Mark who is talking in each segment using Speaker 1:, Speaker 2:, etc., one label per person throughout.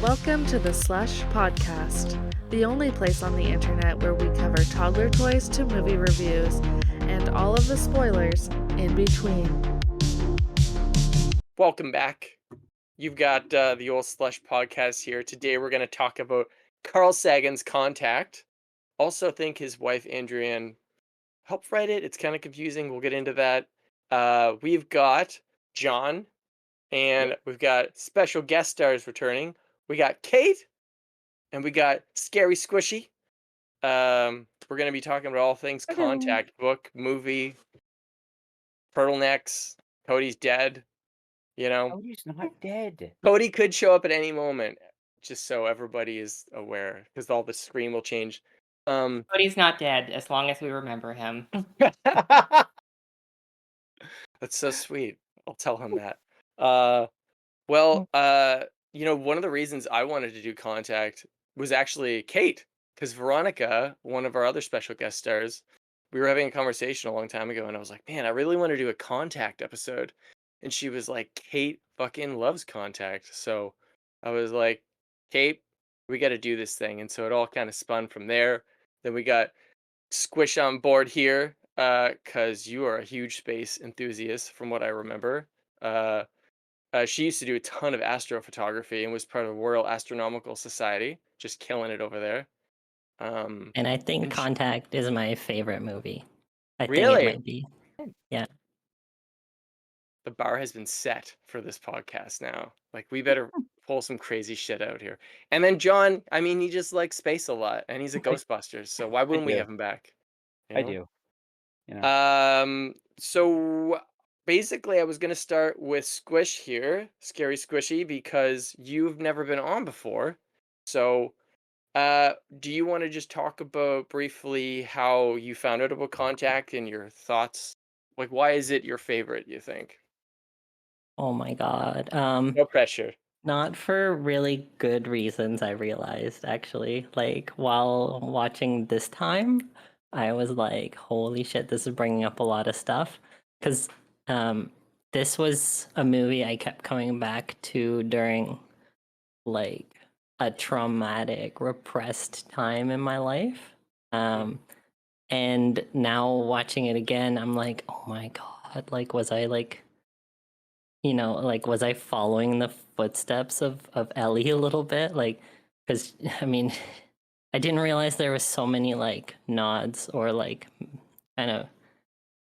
Speaker 1: Welcome to the SLUSH podcast, the only place on the internet where we cover toddler toys to movie reviews and all of the spoilers in between.
Speaker 2: Welcome back. You've got the old Slush podcast here. Today we're going to talk about Carl Sagan's Contact. Also think his wife Druyan helped write it. It's kind of confusing. We'll get into that. We've got Jon, and we've got special guest stars returning. We got Kate, and we got Scary Squishy. We're going to be talking about all things Contact, book, movie, turtlenecks. Cody's dead.
Speaker 3: Cody's not dead.
Speaker 2: Cody could show up at any moment, just so everybody is aware, because all the screen will change.
Speaker 3: Cody's not dead as long as we remember him.
Speaker 2: That's so sweet. I'll tell him that. One of the reasons I wanted to do Contact was actually Kate, because Veronica, one of our other special guest stars, we were having a conversation a long time ago, and I was like, man, I really want to do a Contact episode. And she was like, Kate fucking loves Contact. So I was like, Kate, we got to do this thing. And so it all kind of spun from there. Then we got Squish on board here, because you are a huge space enthusiast from what I remember. She used to do a ton of astrophotography and was part of the Royal Astronomical Society, just killing it over there.
Speaker 4: And I think
Speaker 2: And
Speaker 4: Contact is my favorite movie. I think it
Speaker 2: Really?
Speaker 4: might be. Yeah.
Speaker 2: The bar has been set for this podcast now. Like, we better pull some crazy shit out here. And then Jon, I mean, he just likes space a lot, and he's a Ghostbusters, so why wouldn't we
Speaker 3: do.
Speaker 2: have him back?
Speaker 3: I do. You know.
Speaker 2: So basically, I was gonna start with Squish here, Scary Squishy, because you've never been on before. So, do you want to just talk about briefly how you found out about Contact and your thoughts? Like, why is it your favorite, you think?
Speaker 4: Oh my god.
Speaker 2: No pressure.
Speaker 4: Not for really good reasons, I realized actually. Like while watching this time, I was like, holy shit, this is bringing up a lot of stuff. Because this was a movie I kept coming back to during like a traumatic, repressed time in my life. And now watching it again, I'm like, oh my god, like was I like, was I following the footsteps of Ellie a little bit? Like, because I mean, I didn't realize there was so many like nods or like kind of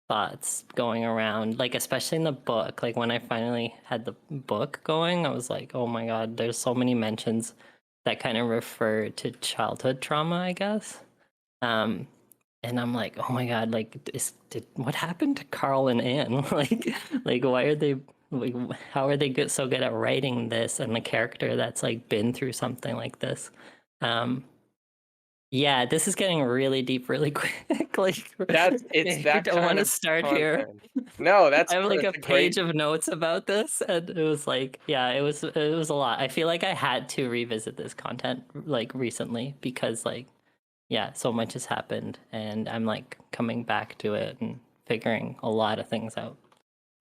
Speaker 4: thoughts going around, like especially in the book. Like when I finally had the book going, I was like, oh my god, there's so many mentions that kind of refer to childhood trauma, I guess. And I'm like, oh my god, like, what happened to Carl and Anne? like, why are they like, how are they so good at writing this and the character that's like been through something like this? Yeah, this is getting really deep, really quick. Like,
Speaker 2: I
Speaker 4: I don't want to start here.
Speaker 2: No,
Speaker 4: I have like a page of notes about this, and it was like, yeah, it was a lot. I feel like I had to revisit this content like recently because like, yeah, so much has happened, and I'm like coming back to it and figuring a lot of things out.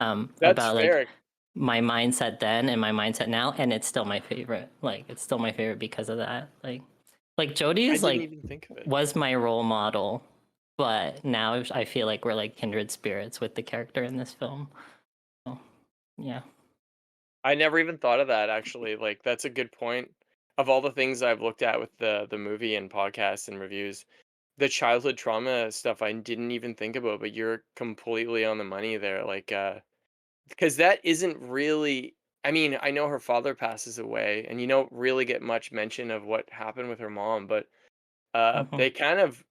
Speaker 2: That's
Speaker 4: About
Speaker 2: fair.
Speaker 4: like my mindset then and my mindset now, and it's still my favorite. Like, it's still my favorite because of that. Like Jodie
Speaker 2: I
Speaker 4: is
Speaker 2: didn't
Speaker 4: like
Speaker 2: even think of it.
Speaker 4: was my role model, but now I feel like we're like kindred spirits with the character in this film. So, yeah.
Speaker 2: I never even thought of that, actually. Like, that's a good point. Of all the things I've looked at with the movie and podcasts and reviews, the childhood trauma stuff I didn't even think about, but you're completely on the money there. Like, because that isn't really. I mean, I know her father passes away, and you don't really get much mention of what happened with her mom, but
Speaker 4: Mhm.
Speaker 2: they kind of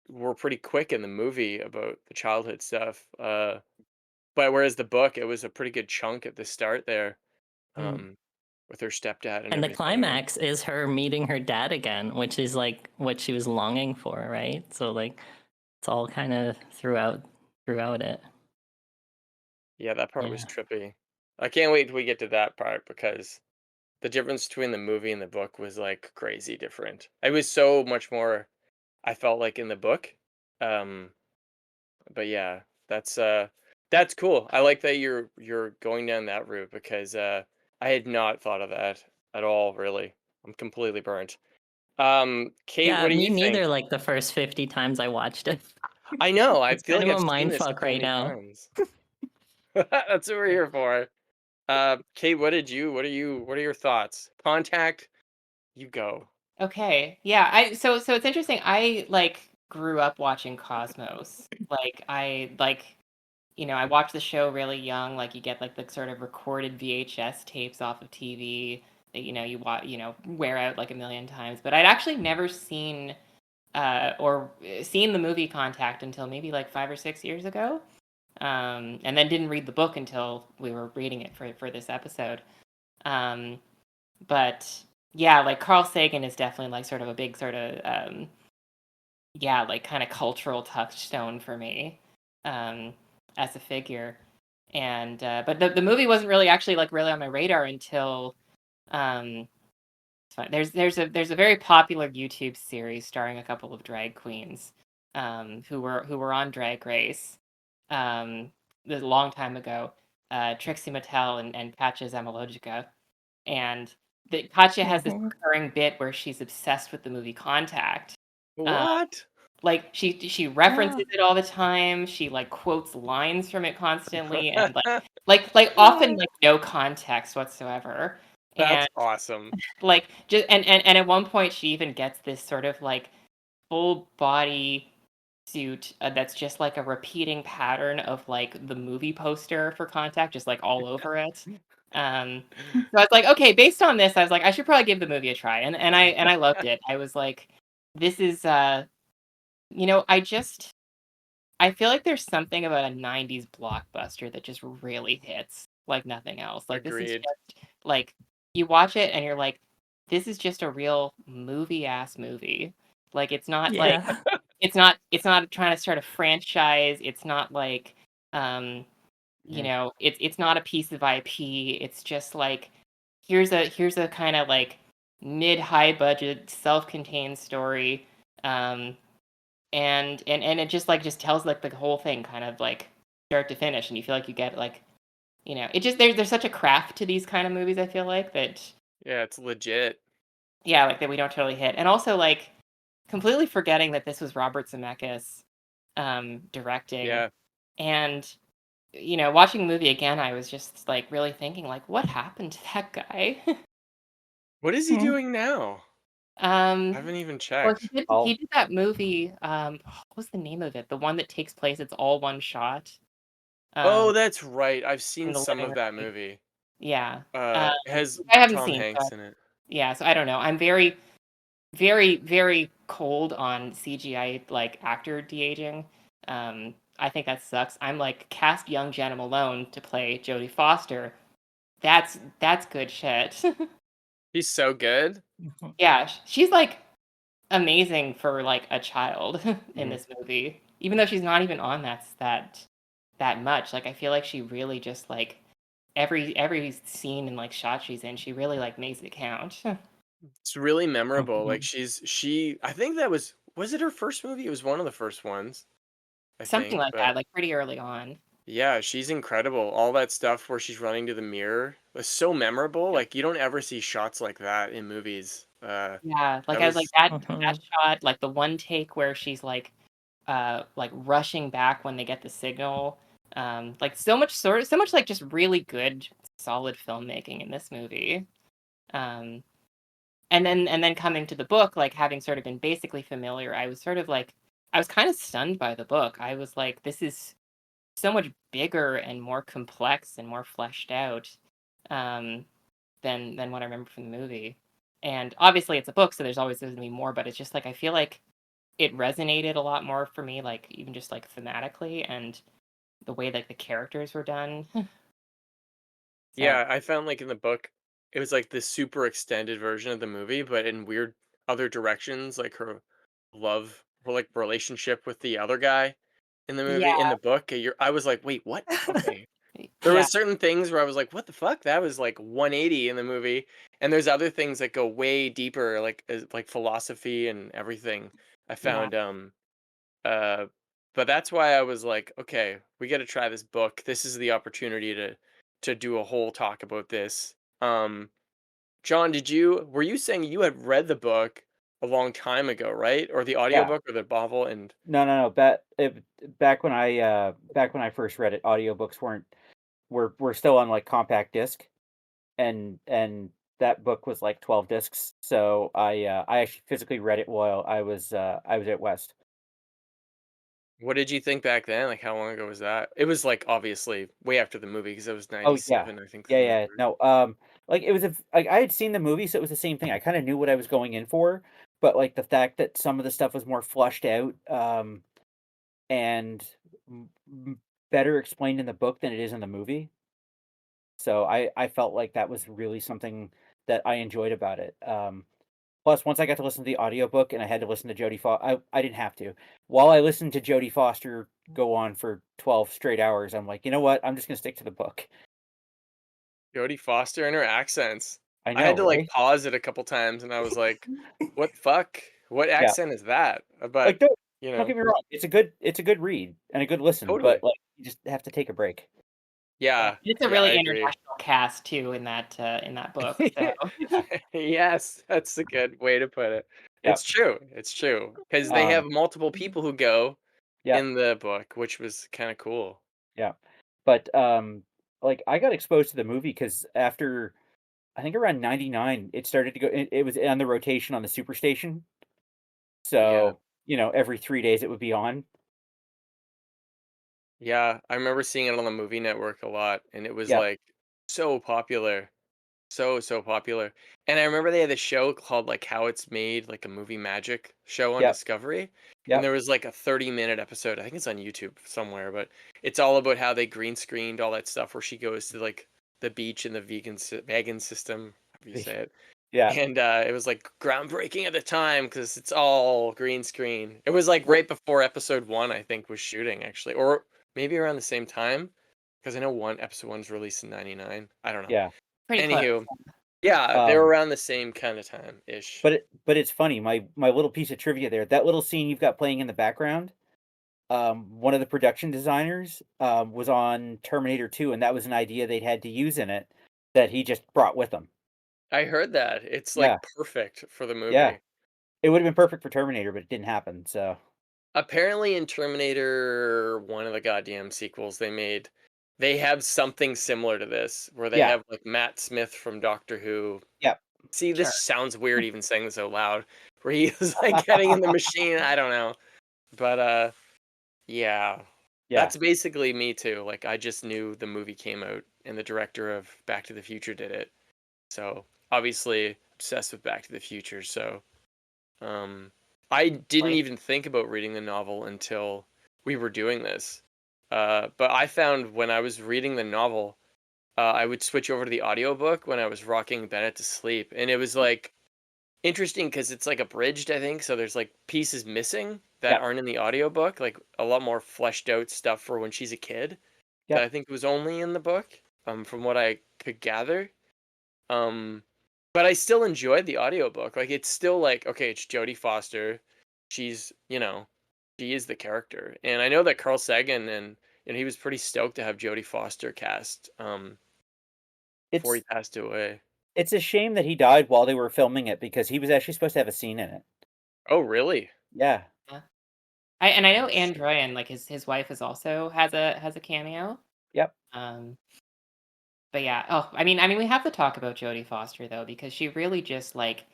Speaker 2: were pretty quick in the movie about the childhood stuff. But whereas the book, it was a pretty good chunk at the start there, with her stepdad and
Speaker 4: And the
Speaker 2: everything.
Speaker 4: climax is her meeting her dad again, which is like what she was longing for, right? So like it's all kind of throughout it.
Speaker 2: Yeah, that part was
Speaker 4: Yeah.
Speaker 2: trippy. I can't wait till we get to that part because the difference between the movie and the book was like crazy different. It was so much more, I felt like, in the book. Um, but yeah, that's cool. I like that you're going down that route because I had not thought of that at all, really. I'm completely burnt. Kate,
Speaker 4: Yeah,
Speaker 2: what do
Speaker 4: me
Speaker 2: you think?
Speaker 4: neither. Like the first 50 times I watched it.
Speaker 2: I know. I
Speaker 4: It's
Speaker 2: feel
Speaker 4: kind
Speaker 2: like
Speaker 4: of a
Speaker 2: I've seen
Speaker 4: mind
Speaker 2: this
Speaker 4: fuck
Speaker 2: so
Speaker 4: right
Speaker 2: many
Speaker 4: now.
Speaker 2: times. That's what we're here for. Kate, what are your thoughts? Contact, you go.
Speaker 3: Okay. Yeah, so it's interesting. I like grew up watching Cosmos. Like I watched the show really young. Like you get like the sort of recorded VHS tapes off of TV that wear out like a million times. But I'd actually never seen or seen the movie Contact until maybe like 5 or 6 years ago. And then didn't read the book until we were reading it for this episode. Um, but yeah, like Carl Sagan is definitely like sort of a big sort of like kind of cultural touchstone for me as a figure. And but the movie wasn't really actually like really on my radar until um, there's a very popular YouTube series starring a couple of drag queens who were on Drag Race a long time ago, Trixie Mattel and Katja Zamologica, and Katya has this
Speaker 4: Mhm.
Speaker 3: recurring bit where she's obsessed with the movie Contact. Uh,
Speaker 2: What?
Speaker 3: like she references it all the time. She like quotes lines from it constantly, and like often like no context whatsoever.
Speaker 2: That's
Speaker 3: And
Speaker 2: awesome.
Speaker 3: like just and at one point she even gets this sort of like full body suit that's just like a repeating pattern of like the movie poster for Contact, just like all over it. So I was like, okay, based on this, I was like, I should probably give the movie a try, and I loved it. I was like, this is I feel like there's something about a '90s blockbuster that just really hits like nothing else. Like this is
Speaker 2: Agreed.
Speaker 3: just like you watch it and you're like, this is just a real movie ass movie. Like
Speaker 4: Yeah.
Speaker 3: it's not trying to start a franchise. It's not like um
Speaker 2: Mhm.
Speaker 3: it's not a piece of IP. It's just like here's a kind of like mid-high budget self-contained story. Um and it just tells like the whole thing kind of like start to finish, and you feel like you get like it just there's such a craft to these kind of movies, I feel like, that
Speaker 2: Yeah, it's legit.
Speaker 3: yeah, like that we don't totally hit. And also like completely forgetting that this was Robert Zemeckis directing.
Speaker 2: Yeah.
Speaker 3: And watching the movie again, I was just like really thinking like what happened to that guy?
Speaker 2: What is he
Speaker 4: Hmm.
Speaker 2: doing now? I
Speaker 3: um
Speaker 2: haven't even
Speaker 3: well,
Speaker 2: checked.
Speaker 3: he did that movie, what was the name of it? The one that takes place, it's all one shot.
Speaker 2: Oh,
Speaker 3: Um
Speaker 2: that's right. I've
Speaker 3: in
Speaker 2: seen
Speaker 3: the
Speaker 2: some
Speaker 3: living
Speaker 2: of that
Speaker 3: room.
Speaker 2: movie.
Speaker 3: Yeah.
Speaker 2: It has
Speaker 3: Which I haven't
Speaker 2: Tom
Speaker 3: seen,
Speaker 2: Hanks
Speaker 3: but
Speaker 2: in it.
Speaker 3: yeah, so I don't know. I'm very, very, very cold on CGI like actor de-aging. I think that sucks. I'm like cast young Jenna Malone to play Jodie Foster. That's good shit.
Speaker 2: He's so good.
Speaker 4: Mhm.
Speaker 3: Yeah, she's like amazing for like a child in
Speaker 2: Mhm.
Speaker 3: this movie. Even though she's not even on that much. Like I feel like she really just like every scene and like shot she's in, she really like makes it count.
Speaker 2: It's really memorable. Like
Speaker 4: Mhm.
Speaker 2: I think that was it her first movie? It was one of the first ones, I
Speaker 3: Something
Speaker 2: think.
Speaker 3: like
Speaker 2: But
Speaker 3: that, like pretty early on.
Speaker 2: yeah, she's incredible. All that stuff where she's running to the mirror was so memorable.
Speaker 3: Yep.
Speaker 2: Like you don't ever see shots like that in movies.
Speaker 3: Yeah, like
Speaker 2: That
Speaker 3: I was like
Speaker 2: was
Speaker 3: that
Speaker 4: Mhm.
Speaker 3: shot, like the one take where she's like rushing back when they get the signal. Like so much like just really good solid filmmaking in this movie. Um and then coming to the book, like having sort of been basically familiar, I was sort of like I was kind of stunned by the book. I was like, this is so much bigger and more complex and more fleshed out um, than what I remember from the movie. And obviously, it's a book, so there's always going to be more. But it's just like I feel like it resonated a lot more for me, like even just like thematically and the way like the characters were done. So
Speaker 2: yeah, I found like in the book it was like this super extended version of the movie, but in weird other directions, like her love or like relationship with the other guy in the movie in
Speaker 3: yeah,
Speaker 2: the book. I was like, wait, what? Okay. There
Speaker 3: yeah,
Speaker 2: was certain things where I was like, "What the fuck?" That was like 180 in the movie, and there's other things that go way deeper, like philosophy and everything. I
Speaker 3: yeah.
Speaker 2: found uh, but that's why I was like, "Okay, we got to try this book. This is the opportunity to do a whole talk about this." John, were you saying you had read the book a long time ago, right? Or the
Speaker 5: Yeah.
Speaker 2: audiobook or the novel? And
Speaker 5: No. Back when I first read it, audiobooks were still on like compact disc, and that book was like 12 discs. So I actually physically read it while I was at West.
Speaker 2: what did you think back then? Like, how long ago was that? It was like obviously way after the movie because it was
Speaker 5: Oh yeah,
Speaker 2: 97, I think, the
Speaker 5: yeah,
Speaker 2: movie.
Speaker 5: yeah. No, like it was like I had seen the movie, so it was the same thing. I kind of knew what I was going in for, but like the fact that some of the stuff was more flushed out, and better explained in the book than it is in the movie. So I felt like that was really something that I enjoyed about it. Plus, once I got to listen to the audiobook and I had to listen to Jodie Foster, I didn't have to. While I listened to Jodie Foster go on for 12 straight hours, I'm like, you know what? I'm just gonna stick to the book.
Speaker 2: Jodie Foster and her accents.
Speaker 5: I
Speaker 2: I had
Speaker 5: know,
Speaker 2: to like
Speaker 5: right?
Speaker 2: pause it a couple times and I was like, what the fuck? What
Speaker 5: Yeah.
Speaker 2: accent is that? But,
Speaker 5: Like, don't
Speaker 2: you
Speaker 5: don't
Speaker 2: know,
Speaker 5: get me wrong, it's a good read and a good listen, but,
Speaker 2: totally.
Speaker 5: like, you just have to take a break.
Speaker 2: Yeah.
Speaker 3: It's a
Speaker 2: Yeah, I
Speaker 3: really
Speaker 2: agree.
Speaker 3: international cast too in that book. So
Speaker 2: Yes, that's a good way to put it.
Speaker 5: Yeah,
Speaker 2: It's true. It's true because they have
Speaker 5: um,
Speaker 2: multiple people who go
Speaker 5: yeah,
Speaker 2: in the book, which was kind of cool.
Speaker 5: yeah. But, like, I got exposed to the movie because after I think around '99, it started to go it was on the rotation on the Superstation,
Speaker 2: Yeah.
Speaker 5: so, every 3 days it would be on.
Speaker 2: Yeah. I remember seeing it on the movie network a lot, and it was
Speaker 5: Yep,
Speaker 2: like so popular. So popular. And I remember they had a show called like How It's Made, like a movie magic show on
Speaker 5: yep,
Speaker 2: Discovery. And
Speaker 5: yep.
Speaker 2: there was like a 30-minute episode. I think it's on YouTube somewhere, but it's all about how they green screened all that stuff where she goes to like the beach in the vegan system, however you say it.
Speaker 5: Yeah.
Speaker 2: And it was like groundbreaking at the time because it's all green screen. It was like
Speaker 5: Well,
Speaker 2: right before episode one, I think, was shooting actually, or maybe around the same time because I know episode one's released in '99. I don't know.
Speaker 5: yeah,
Speaker 3: pretty close.
Speaker 2: Anywho, yeah, they're
Speaker 5: um,
Speaker 2: around the same kind of time ish.
Speaker 5: but it's funny, my little piece of trivia there, that little scene you've got playing in the background, one of the production designers, was on Terminator 2, and that was an idea they'd had to use in it that he just brought with him.
Speaker 2: I heard that. It's
Speaker 5: Yeah,
Speaker 2: like perfect for the
Speaker 5: yeah.
Speaker 2: movie.
Speaker 5: It would've been perfect for Terminator, but it didn't happen, so
Speaker 2: Apparently in Terminator, one of the goddamn sequels they made, they have something similar to this where they
Speaker 5: yeah,
Speaker 2: have like Matt Smith from Doctor Who.
Speaker 5: yep.
Speaker 2: See, this
Speaker 3: Sure.
Speaker 2: sounds weird even saying this out loud, where he was like getting in the machine. I don't know. But yeah.
Speaker 5: Yeah,
Speaker 2: That's basically me too. Like I just knew the movie came out and the director of Back to the Future did it. So obviously obsessed with Back to the Future. So um, I didn't
Speaker 3: Like,
Speaker 2: even think about reading the novel until we were doing this. But I found when I was reading the novel, I would switch over to the audiobook when I was rocking Bennett to sleep, and it was like interesting because it's like abridged, I think. So there's like pieces missing that
Speaker 5: yep,
Speaker 2: aren't in the audiobook, like a lot more fleshed out stuff for when she's a kid that
Speaker 5: yep.
Speaker 2: I think was only in the book, from what I could gather. Um, but I still enjoyed the audiobook. Like it's still like, okay, it's Jodie Foster. She's, she is the character. And I know that Carl Sagan and he was pretty stoked to have Jodie Foster cast before he
Speaker 5: It's
Speaker 2: passed away.
Speaker 5: it's a shame that he died while they were filming it because he was actually supposed to have a scene in it.
Speaker 2: Oh, really?
Speaker 5: Yeah,
Speaker 3: yeah. I know
Speaker 2: Oh
Speaker 3: Anne
Speaker 2: shit.
Speaker 3: Druyan, like his wife is also has a cameo.
Speaker 5: yep,
Speaker 3: Um, but yeah. Oh, I mean, we have to talk about Jodie Foster though because she really just like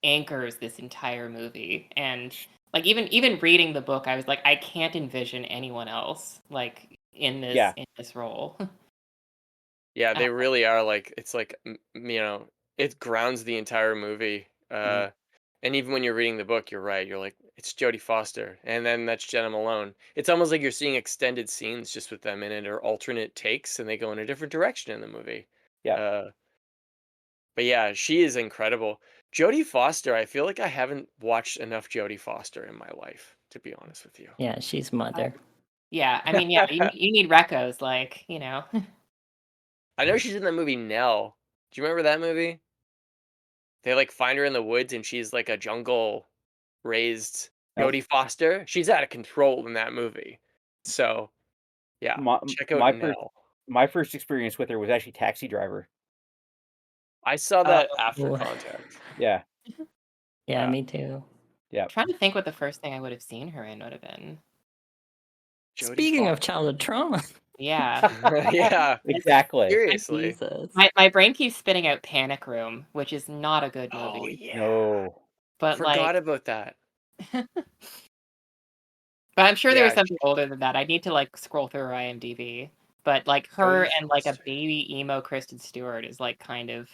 Speaker 3: anchors this entire movie. And like even reading the book, I was like, I can't envision anyone else like
Speaker 5: yeah,
Speaker 3: in this role.
Speaker 2: Yeah,
Speaker 3: Uh,
Speaker 2: they really are like it's like it grounds the entire movie.
Speaker 5: mhm,
Speaker 2: And even when you're reading the book, you're right. You're like, it's Jodie Foster, and then that's Jenna Malone. It's almost like you're seeing extended scenes just with them in it, or alternate takes, and they go in a different direction in the movie.
Speaker 5: yeah.
Speaker 2: Uh, but yeah, she is incredible. Jodie Foster, I feel like I haven't watched enough Jodie Foster in my life, to be honest with you.
Speaker 4: Yeah, she's mother.
Speaker 3: yeah, I mean, yeah, you need recos, like
Speaker 2: I know she's in the movie Nell. Do you remember that movie? They like find her in the woods, and she's like a jungle raised
Speaker 5: Nope.
Speaker 2: Jodie Foster. She's out of control in that movie. So yeah,
Speaker 5: My
Speaker 2: check out
Speaker 5: my first
Speaker 2: Nell.
Speaker 5: my first experience with her was actually Taxi Driver.
Speaker 2: I saw that
Speaker 3: Oh.
Speaker 2: after
Speaker 4: Ooh.
Speaker 2: Contact.
Speaker 5: Yeah.
Speaker 4: Yeah,
Speaker 2: Yeah.
Speaker 4: me too.
Speaker 5: Yeah.
Speaker 3: Trying to think what the first thing I would have seen her in would have been.
Speaker 2: Jodie
Speaker 4: Speaking of
Speaker 2: Foster.
Speaker 4: childhood trauma,
Speaker 3: Yeah.
Speaker 2: Yeah,
Speaker 5: Exactly.
Speaker 2: seriously.
Speaker 4: Jesus.
Speaker 3: My brain keeps spitting out Panic Room, which is not a good
Speaker 2: Oh
Speaker 3: movie.
Speaker 2: yeah,
Speaker 5: No.
Speaker 3: But like,
Speaker 2: forgot about that.
Speaker 3: but I'm sure there was
Speaker 2: Yeah,
Speaker 3: something older than that. I need to like scroll through her IMDb. But like her
Speaker 2: Jodie
Speaker 3: and like a
Speaker 2: Foster.
Speaker 3: baby emo Kristen Stewart is like kind of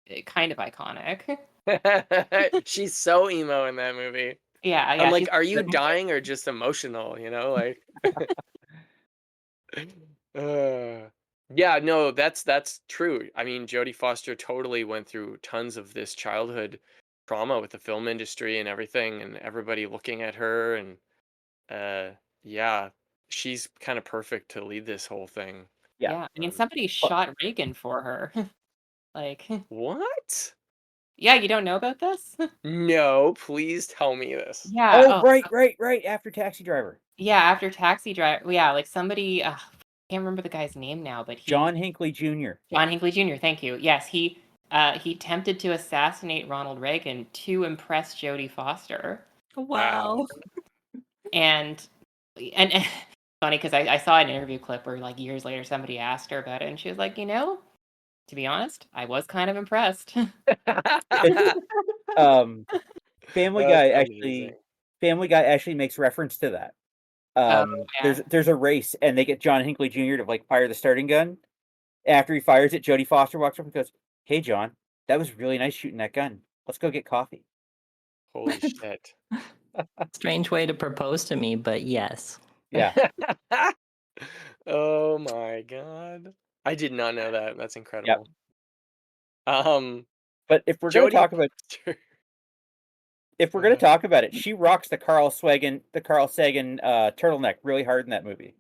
Speaker 3: iconic.
Speaker 2: She's so emo in that movie.
Speaker 3: Yeah,
Speaker 2: I'm
Speaker 3: yeah.
Speaker 2: like,
Speaker 3: She's
Speaker 2: are you dying or just emotional? You know, like. Yeah, no, that's true. I mean, Jodie Foster totally went through tons of this childhood trauma with the film industry and everything, and everybody looking at her, and yeah, she's kind of perfect to lead this whole thing.
Speaker 5: Yeah.
Speaker 3: yeah. I mean,
Speaker 2: Um,
Speaker 3: somebody shot Reagan for her. Like,
Speaker 2: What?
Speaker 3: yeah, you don't know about this?
Speaker 2: No, please tell me this.
Speaker 3: Yeah.
Speaker 5: Oh,
Speaker 3: Oh,
Speaker 5: right. After Taxi Driver.
Speaker 3: yeah. After Taxi Driver, yeah, like somebody. I can't remember the guy's name now, but
Speaker 5: John Hinckley Jr.
Speaker 3: John Hinckley Jr. Thank you. Yes, he attempted to assassinate Ronald Reagan to impress Jodie Foster,
Speaker 4: Wow.
Speaker 3: and and funny because I saw an interview clip where like years later somebody asked her about it, and she was like, to be honest, I was kind of impressed.
Speaker 5: Family
Speaker 2: That's
Speaker 5: Guy
Speaker 2: amazing.
Speaker 5: actually makes reference to that.
Speaker 3: Yeah.
Speaker 5: There's a race, and they get John Hinckley Jr. to like fire the starting gun. After he fires it, Jodie Foster walks up and goes, "Hey, John, that was really nice shooting that gun. Let's go get coffee."
Speaker 2: Holy shit.
Speaker 4: Strange way to propose to me, but yes.
Speaker 5: Yeah.
Speaker 2: Oh my god. I did not know that. That's
Speaker 5: Yep.
Speaker 2: incredible. Um,
Speaker 5: But if we're gonna
Speaker 2: Jodie
Speaker 5: talk about
Speaker 2: Foster.
Speaker 5: it, she rocks the Carl Sagan turtleneck really hard in that movie.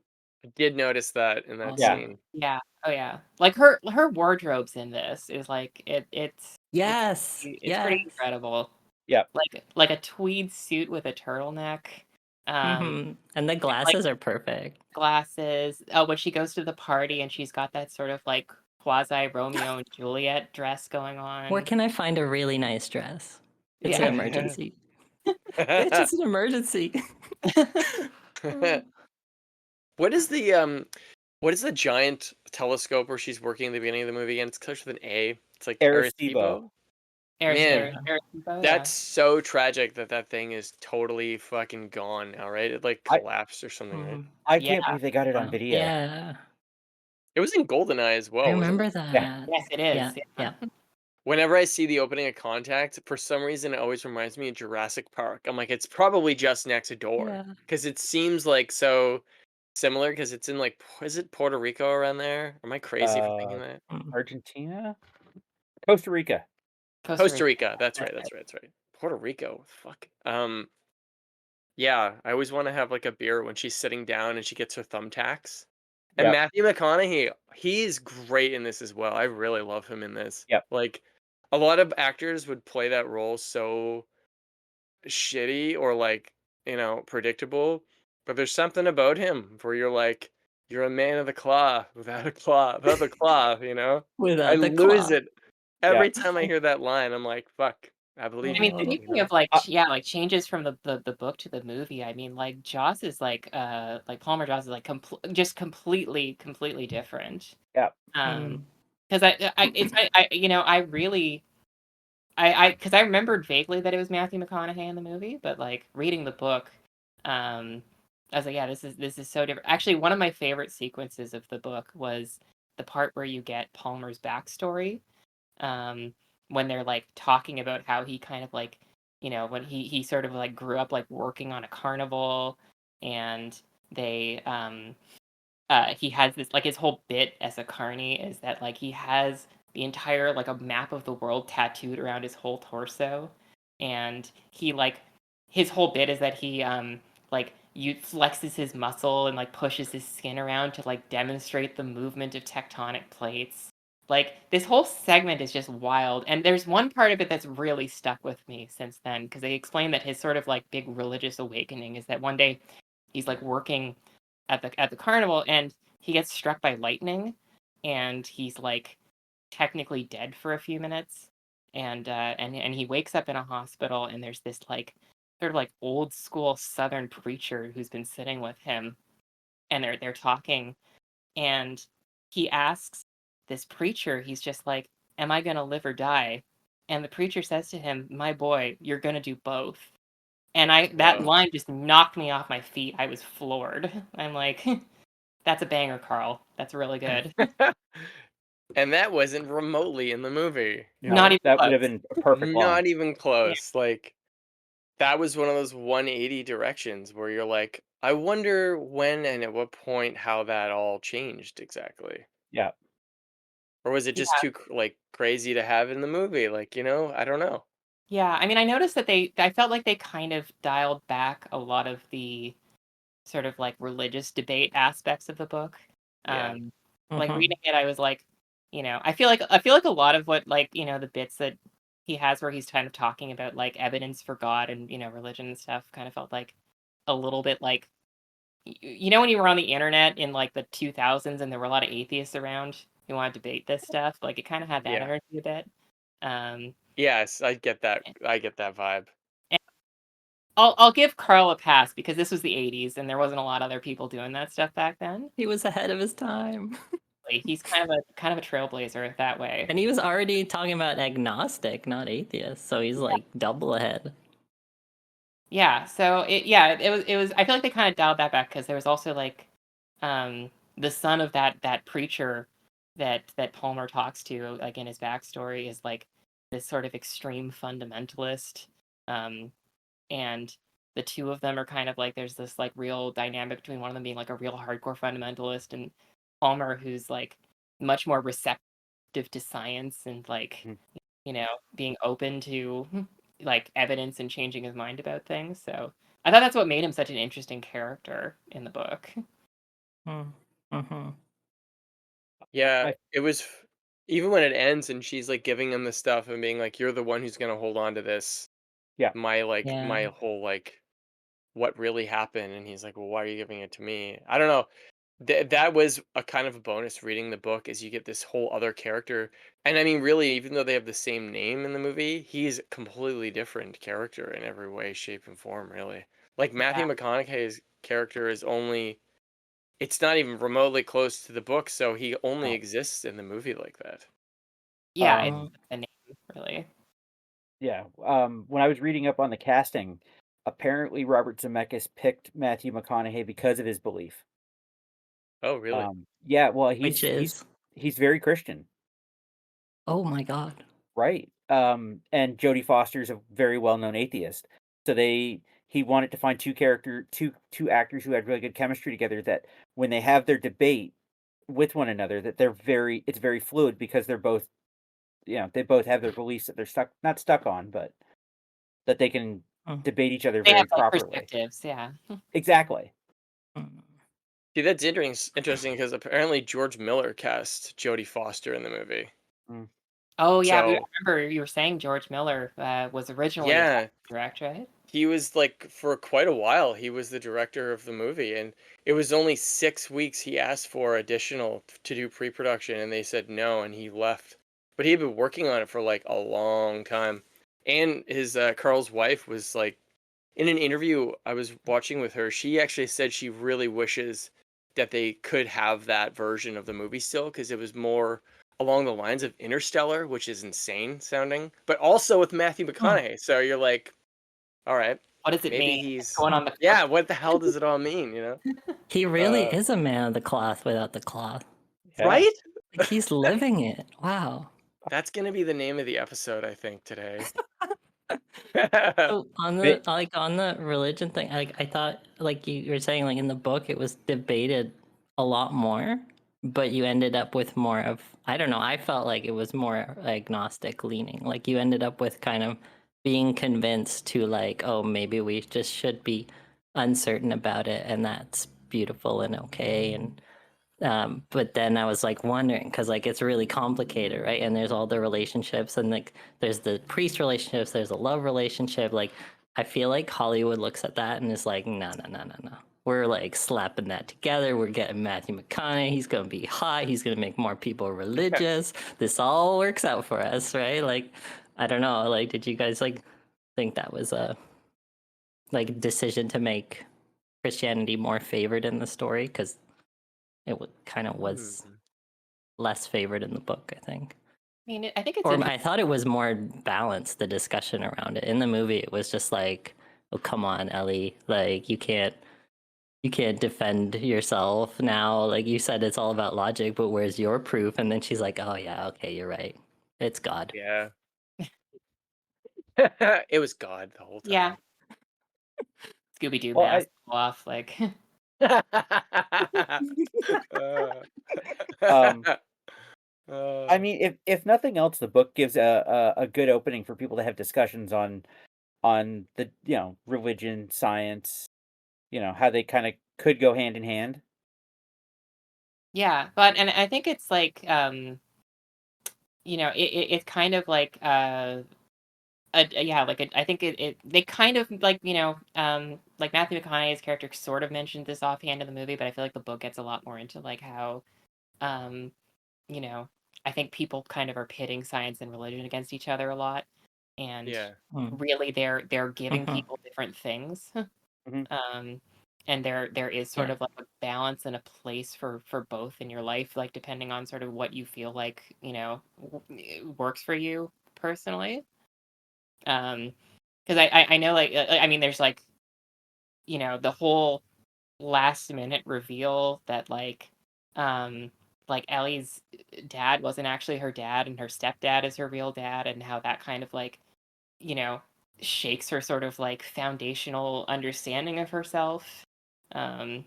Speaker 2: I did notice that in that
Speaker 5: Yeah.
Speaker 2: scene.
Speaker 3: Yeah. Oh yeah. Like her wardrobes in this is like it's
Speaker 4: Yes.
Speaker 3: pretty
Speaker 4: Yes.
Speaker 3: incredible.
Speaker 5: Yep.
Speaker 3: Like a tweed suit with a turtleneck.
Speaker 4: And the glasses are perfect.
Speaker 3: Glasses. Oh, when she goes to the party and she's got that sort of like quasi Romeo and Juliet dress going on.
Speaker 4: Where can I find a really nice dress? It's
Speaker 3: Yeah.
Speaker 4: an emergency. It's just an emergency.
Speaker 2: What is the giant telescope where she's working at the beginning of the movie again? It's close with an A. It's like
Speaker 5: Arecibo.
Speaker 2: Man,
Speaker 3: Arecibo,
Speaker 2: that's so tragic that thing is totally fucking gone now, right? It like collapsed or something, right?
Speaker 5: I
Speaker 3: Yeah.
Speaker 5: can't believe they got it on video.
Speaker 4: Yeah.
Speaker 2: It was in GoldenEye as well.
Speaker 4: I
Speaker 2: wasn't
Speaker 4: remember
Speaker 2: it?
Speaker 4: that.
Speaker 3: Yes, it is.
Speaker 4: Yeah.
Speaker 2: Whenever I see the opening of Contact, for some reason it always reminds me of Jurassic Park. I'm like, it's probably just next door
Speaker 4: Yeah.
Speaker 2: because it seems like so similar because it's in like, is it Puerto Rico around there? Am I crazy for thinking that?
Speaker 5: Argentina? Costa Rica.
Speaker 2: Costa Rica. That's right. Puerto Rico. Fuck. Yeah, I always want to have like a beer when she's sitting down and she gets her thumbtacks. And
Speaker 5: Yep.
Speaker 2: Matthew McConaughey, he's great in this as well. I really love him in this.
Speaker 5: Yep.
Speaker 2: Like a lot of actors would play that role so shitty or like, predictable, but there's something about him where you're like, you're a man of the claw without the claw, I
Speaker 4: Without the
Speaker 2: lose
Speaker 4: claw.
Speaker 2: it every time I hear that line. I'm like, fuck, I believe
Speaker 3: I mean,
Speaker 2: you.
Speaker 3: speaking of like like changes from the book to the movie, I mean, like Joss is like Palmer Joss is like just completely different.
Speaker 5: Yep.
Speaker 3: Because I really because I remembered vaguely that it was Matthew McConaughey in the movie, but like reading the book, I was like, yeah, this is so different. Actually, one of my favorite sequences of the book was the part where you get Palmer's backstory, when they're like talking about how he kind of like, when he sort of like grew up like working on a carnival, and they he has this like his whole bit as a carny is that like he has the entire like a map of the world tattooed around his whole torso, and he like his whole bit is that he like you flexes his muscle and like pushes his skin around to like demonstrate the movement of tectonic plates. Like this whole segment is just wild, and there's one part of it that's really stuck with me since then because they explain that his sort of like big religious awakening is that one day he's like working at the carnival and he gets struck by lightning, and he's like technically dead for a few minutes, and he wakes up in a hospital, and there's this like sort of like old school Southern preacher who's been sitting with him, and they're talking, and he asks this preacher, he's just like, "Am I gonna live or die?" And the preacher says to him, "My boy, you're gonna do both." And that
Speaker 2: Whoa.
Speaker 3: line just knocked me off my feet. I was floored. I'm like, that's a banger, Carl. That's really good.
Speaker 2: And that wasn't remotely in the movie, you
Speaker 3: Not
Speaker 2: know?
Speaker 3: even
Speaker 5: That would have
Speaker 3: close.
Speaker 5: been a perfect line.
Speaker 2: Not even close. Like, that was one of those 180 directions where you're like, I wonder when and at what point how that all changed exactly.
Speaker 5: Yeah.
Speaker 2: Or was it
Speaker 3: Yeah.
Speaker 2: just too like crazy to have in the movie? Like, you know, I don't know.
Speaker 3: Yeah, I mean, I noticed that I felt like they kind of dialed back a lot of the sort of like religious debate aspects of the book.
Speaker 2: Yeah.
Speaker 3: Like
Speaker 4: Mhm.
Speaker 3: reading it, I was like, I feel like a lot of what like the bits that he has where he's kind of talking about like evidence for God and religion and stuff kind of felt like a little bit like when you were on the internet in like the 2000s and there were a lot of atheists around who wanted to debate this stuff, like it kind of had that
Speaker 2: Yeah.
Speaker 3: energy a bit. Um,
Speaker 2: Yes, I get that. I get that vibe.
Speaker 3: and I'll give Carl a pass because this was the 80s and there wasn't a lot of other people doing that stuff back then.
Speaker 4: He was ahead of his time.
Speaker 3: Like, he's kind of a trailblazer that way.
Speaker 4: And he was already talking about agnostic, not atheist. So he's like double ahead.
Speaker 3: Yeah, so it was I feel like they kind of dialed that back because there was also like the son of that preacher that Palmer talks to, like in his backstory, is like this sort of extreme fundamentalist. And the two of them are kind of like there's this like real dynamic between one of them being like a real hardcore fundamentalist and Palmer who's like much more receptive to science and like
Speaker 5: Mhm.
Speaker 3: being open to like evidence and changing his mind about things. So I thought that's what made him such an interesting character in the book.
Speaker 4: Mm-hmm.
Speaker 2: Yeah,
Speaker 5: I
Speaker 2: it was even when it ends and she's like giving him the stuff and being like, "You're the one who's gonna hold on to this."
Speaker 5: Yeah.
Speaker 2: My
Speaker 4: Yeah.
Speaker 2: whole like, what really happened, and he's like, "Well, why are you giving it to me?" I don't know. That was a kind of a bonus reading the book, is you get this whole other character, and I mean, really, even though they have the same name in the movie, he's a completely different character in every way, shape, and form. Really, like
Speaker 3: Yeah,
Speaker 2: Matthew McConaughey's character is only. It's not even remotely close to the book, so he only
Speaker 5: No.
Speaker 2: exists in the movie like that.
Speaker 3: yeah, it's
Speaker 5: Um,
Speaker 3: the name really.
Speaker 5: yeah. When I was reading up on the casting, apparently Robert Zemeckis picked Matthew McConaughey because of his belief.
Speaker 2: Oh, really?
Speaker 5: Yeah. Well,
Speaker 4: Which is,
Speaker 5: he's very Christian,
Speaker 4: oh my God.
Speaker 5: right? And Jodie Foster's a very well-known atheist. So he wanted to find two actors who had really good chemistry together, that when they have their debate with one another, that it's very fluid, because they're both, they both have their beliefs that they're not stuck on, but that they can
Speaker 4: Mm,
Speaker 5: debate each other
Speaker 3: They have
Speaker 5: very
Speaker 3: like
Speaker 5: properly.
Speaker 3: perspectives, yeah.
Speaker 5: Exactly.
Speaker 4: mm.
Speaker 2: See, that's interesting because apparently George Miller cast Jodie Foster in the movie.
Speaker 5: Mm.
Speaker 3: Oh yeah, I
Speaker 2: So
Speaker 3: remember you were saying George Miller was originally attached
Speaker 2: yeah,
Speaker 3: to direct, right?
Speaker 2: he was like for quite a while. He was the director of the movie, and it was only 6 weeks he asked for additional to do pre-production, and they said no, and he left. But he had been working on it for like a long time, and his Carl's wife was like in an interview I was watching with her, she actually said she really wishes that they could have that version of the movie still because it was more along the lines of Interstellar, which is insane sounding, but also with Matthew
Speaker 4: Hmm.
Speaker 2: McConaughey. So you're like, all right,
Speaker 3: What does it
Speaker 2: maybe
Speaker 3: mean? What's
Speaker 2: he's
Speaker 3: going on the
Speaker 2: yeah. What the hell does it all mean?
Speaker 4: He really
Speaker 2: Uh,
Speaker 4: is a man of the cloth without the cloth.
Speaker 5: Yeah.
Speaker 2: right?
Speaker 4: Like he's living it. Wow.
Speaker 2: That's gonna be the name of the episode, I think, today.
Speaker 4: So on the
Speaker 5: But
Speaker 4: on the religion thing, I thought like you were saying, like in the book it was debated a lot more, but you ended up with more of, I don't know, I felt like it was more agnostic leaning. Like you ended up with kind of being convinced to like, oh, maybe we just should be uncertain about it, and that's beautiful and okay. And but then I was like wondering, because like it's really complicated, right? And there's all the relationships, and like there's the priest relationships, there's a love relationship. Like I feel like Hollywood looks at that and is like, no, no, no, no, no. we're like slapping that together. We're getting Matthew McConaughey. He's gonna be hot. He's gonna make more people religious. This all works out for us, right? Like, I don't know. Like, did you guys like think that was a like decision to make Christianity more favored in the story? Because it kind of was less favored in the book, I think.
Speaker 3: I mean, I think it's
Speaker 4: Or I thought it was more balanced, the discussion around it. In the movie, it was just like, oh, come on, Ellie. Like, you can't defend yourself now. Like, you said it's all about logic, but where's your proof? And then she's like, oh, yeah, okay, you're right. It's God.
Speaker 2: Yeah. It was God the whole time.
Speaker 3: yeah. Scooby Doo
Speaker 5: Well,
Speaker 3: mask off, like.
Speaker 5: I mean, if nothing else, the book gives a good opening for people to have discussions on the religion, science, how they kind of could go hand in hand.
Speaker 3: Yeah, but and I think it's like it's kind of like I think they kind of like like Matthew McConaughey's character sort of mentioned this offhand in the movie, but I feel like the book gets a lot more into like how I think people kind of are pitting science and religion against each other a lot, and
Speaker 2: Yeah.
Speaker 3: really they're giving people different things.
Speaker 5: Mhm.
Speaker 3: And there is sort of like a balance and a place for both in your life, like depending on sort of what you feel like works for you personally. Because I know like I mean there's like the whole last minute reveal that like Ellie's dad wasn't actually her dad and her stepdad is her real dad, and how that kind of like you know shakes her sort of like foundational understanding of herself. And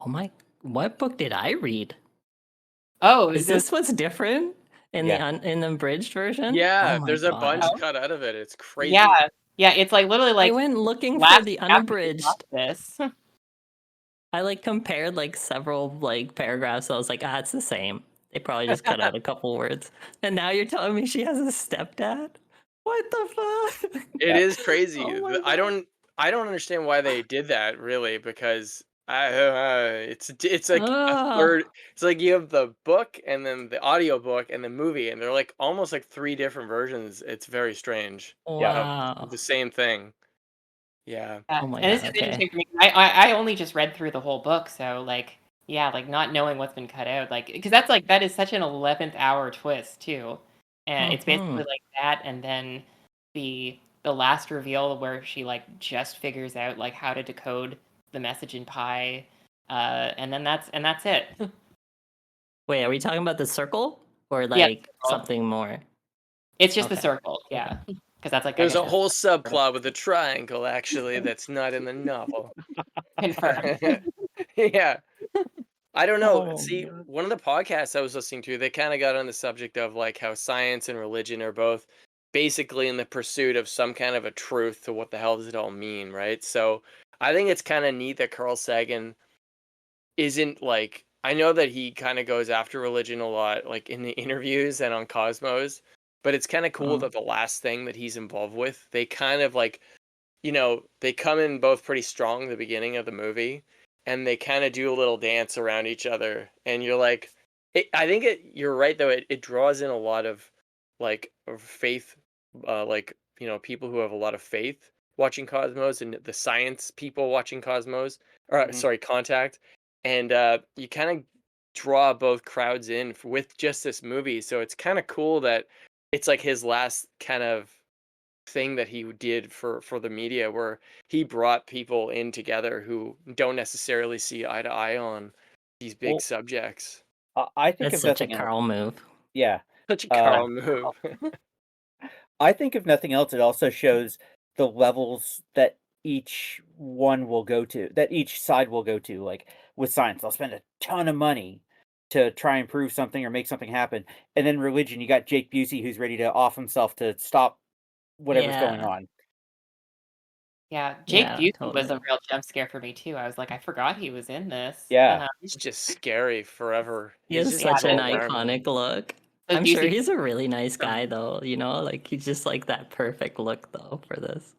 Speaker 4: Oh my, what book did I read?
Speaker 3: oh,
Speaker 4: Is this what's different in
Speaker 5: Yeah.
Speaker 4: in the abridged version?
Speaker 2: Yeah,
Speaker 4: Oh my
Speaker 2: there's a
Speaker 4: God.
Speaker 2: bunch cut out of it. It's crazy.
Speaker 3: yeah, it's like literally
Speaker 4: I
Speaker 3: like
Speaker 4: went looking for
Speaker 3: last
Speaker 4: the
Speaker 3: chapter we
Speaker 4: unabridged.
Speaker 3: got this.
Speaker 4: I like compared like several like paragraphs. So I was like, it's the same. They probably just cut out a couple words. And now you're telling me she has a stepdad? What the fuck?
Speaker 2: It is crazy.
Speaker 4: Oh my
Speaker 2: I
Speaker 4: God.
Speaker 2: don't understand why they did that really, because it's like a
Speaker 4: Ugh.
Speaker 2: third. It's like you have the book and then the audiobook and the movie, and they're like almost like three different versions. It's very strange.
Speaker 4: Wow.
Speaker 2: Of the same thing. Yeah.
Speaker 4: Oh my
Speaker 3: And this
Speaker 4: God,
Speaker 3: is
Speaker 4: okay.
Speaker 3: interesting for me. I only just read through the whole book, so like like not knowing what's been cut out, like because that is such an 11th hour twist too, and it's basically like that, and then the last reveal where she like just figures out like how to decode the message in pi, and then that's it.
Speaker 4: Wait, are we talking about the circle or
Speaker 3: Yeah,
Speaker 4: like something more?
Speaker 3: it's just the
Speaker 4: Okay.
Speaker 3: circle, yeah, because that's like I
Speaker 2: There's
Speaker 3: guess
Speaker 2: a whole subplot with a triangle actually that's not in the novel.
Speaker 3: confirmed.
Speaker 2: Yeah. I don't know.
Speaker 4: Oh,
Speaker 2: See,
Speaker 4: man.
Speaker 2: one of the podcasts I was listening to, they kind of got on the subject of like how science and religion are both basically in the pursuit of some kind of a truth to what the hell does it all mean, right? So I think it's kind of neat that Carl Sagan isn't like, I know that he kind of goes after religion a lot, like in the interviews and on Cosmos, but it's kind of cool that the last thing that he's involved with, they kind of like, they come in both pretty strong at the beginning of the movie, and they kind of do a little dance around each other, and you're like, I think you're right though. It draws in a lot of like of faith, like people who have a lot of faith watching Cosmos, and the science people watching Cosmos, or
Speaker 5: Mhm.
Speaker 2: sorry, Contact, and you kind of draw both crowds in with just this movie. So it's kind of cool that it's like his last kind of thing that he did for the media, where he brought people in together who don't necessarily see eye to eye on these big
Speaker 5: Well,
Speaker 2: subjects.
Speaker 5: I think
Speaker 4: That's
Speaker 5: if
Speaker 4: such a
Speaker 5: nothing else,
Speaker 4: Carl move.
Speaker 5: yeah,
Speaker 2: Such a Carl move.
Speaker 5: I think if nothing else, it also shows the levels that each one will go to, that each side will go to. Like with science, they'll spend a ton of money to try and prove something or make something happen. And then religion, you got Jake Busey who's ready to off himself to stop whatever's going
Speaker 4: Yeah.
Speaker 5: on.
Speaker 3: Yeah, Jake
Speaker 4: Yeah,
Speaker 3: Busey was a
Speaker 4: totally.
Speaker 3: real jump scare for me too. I was like, I forgot he was in this.
Speaker 5: Yeah.
Speaker 2: He's just scary forever.
Speaker 4: He
Speaker 2: He's
Speaker 4: has
Speaker 2: just
Speaker 3: Yeah,
Speaker 4: such an
Speaker 2: so random.
Speaker 4: iconic look.
Speaker 3: those
Speaker 4: I'm sure
Speaker 3: Busey.
Speaker 4: he's a really nice guy though, like he's just like that perfect look though for this.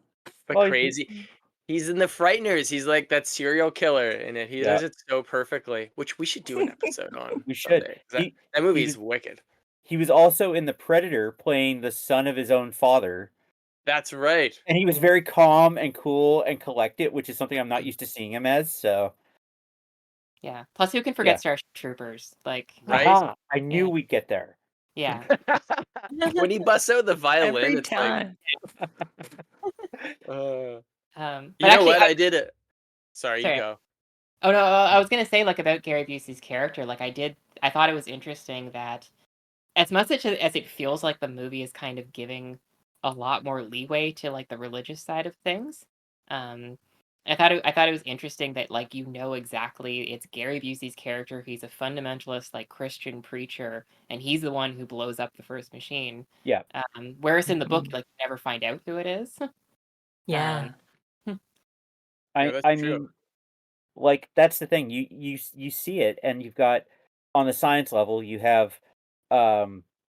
Speaker 2: But
Speaker 5: Well,
Speaker 2: crazy. He's in the Frighteners. He's like that serial killer in it. He
Speaker 5: Yeah,
Speaker 2: does it so perfectly, which we should do an episode on
Speaker 5: we should.
Speaker 2: someday. 'Cause that
Speaker 5: He
Speaker 2: movie
Speaker 5: was
Speaker 2: is wicked.
Speaker 5: he was also in The Predator playing the son of his own father,
Speaker 2: That's right.
Speaker 5: and he was very calm and cool and collected, which is something I'm not used to seeing him as. So
Speaker 3: Yeah. Plus, who can
Speaker 5: yeah,
Speaker 3: forget Starship Troopers? Like,
Speaker 2: Right?
Speaker 5: aha! I knew
Speaker 3: yeah,
Speaker 5: we'd get there.
Speaker 3: yeah.
Speaker 2: When he busts out the violin,
Speaker 4: Every
Speaker 2: it's like,
Speaker 4: time.
Speaker 2: uh,
Speaker 3: But
Speaker 2: you know
Speaker 3: actually,
Speaker 2: what? I did it. Sorry, you
Speaker 3: sorry.
Speaker 2: go.
Speaker 3: Oh no, I was gonna say like about Gary Busey's character. Like, I thought it was interesting that as much as it feels like the movie is kind of giving a lot more leeway to like the religious side of things. Um, I thought it was interesting that like exactly it's Gary Busey's character. He's a fundamentalist like Christian preacher, and he's the one who blows up the first machine.
Speaker 5: Yeah,
Speaker 3: Whereas in the book,
Speaker 4: Mhm.
Speaker 3: like you never find out who it is.
Speaker 4: Yeah.
Speaker 2: Yeah,
Speaker 5: I
Speaker 2: that's true.
Speaker 5: mean, like that's the thing. You see it, and you've got on the science level, you have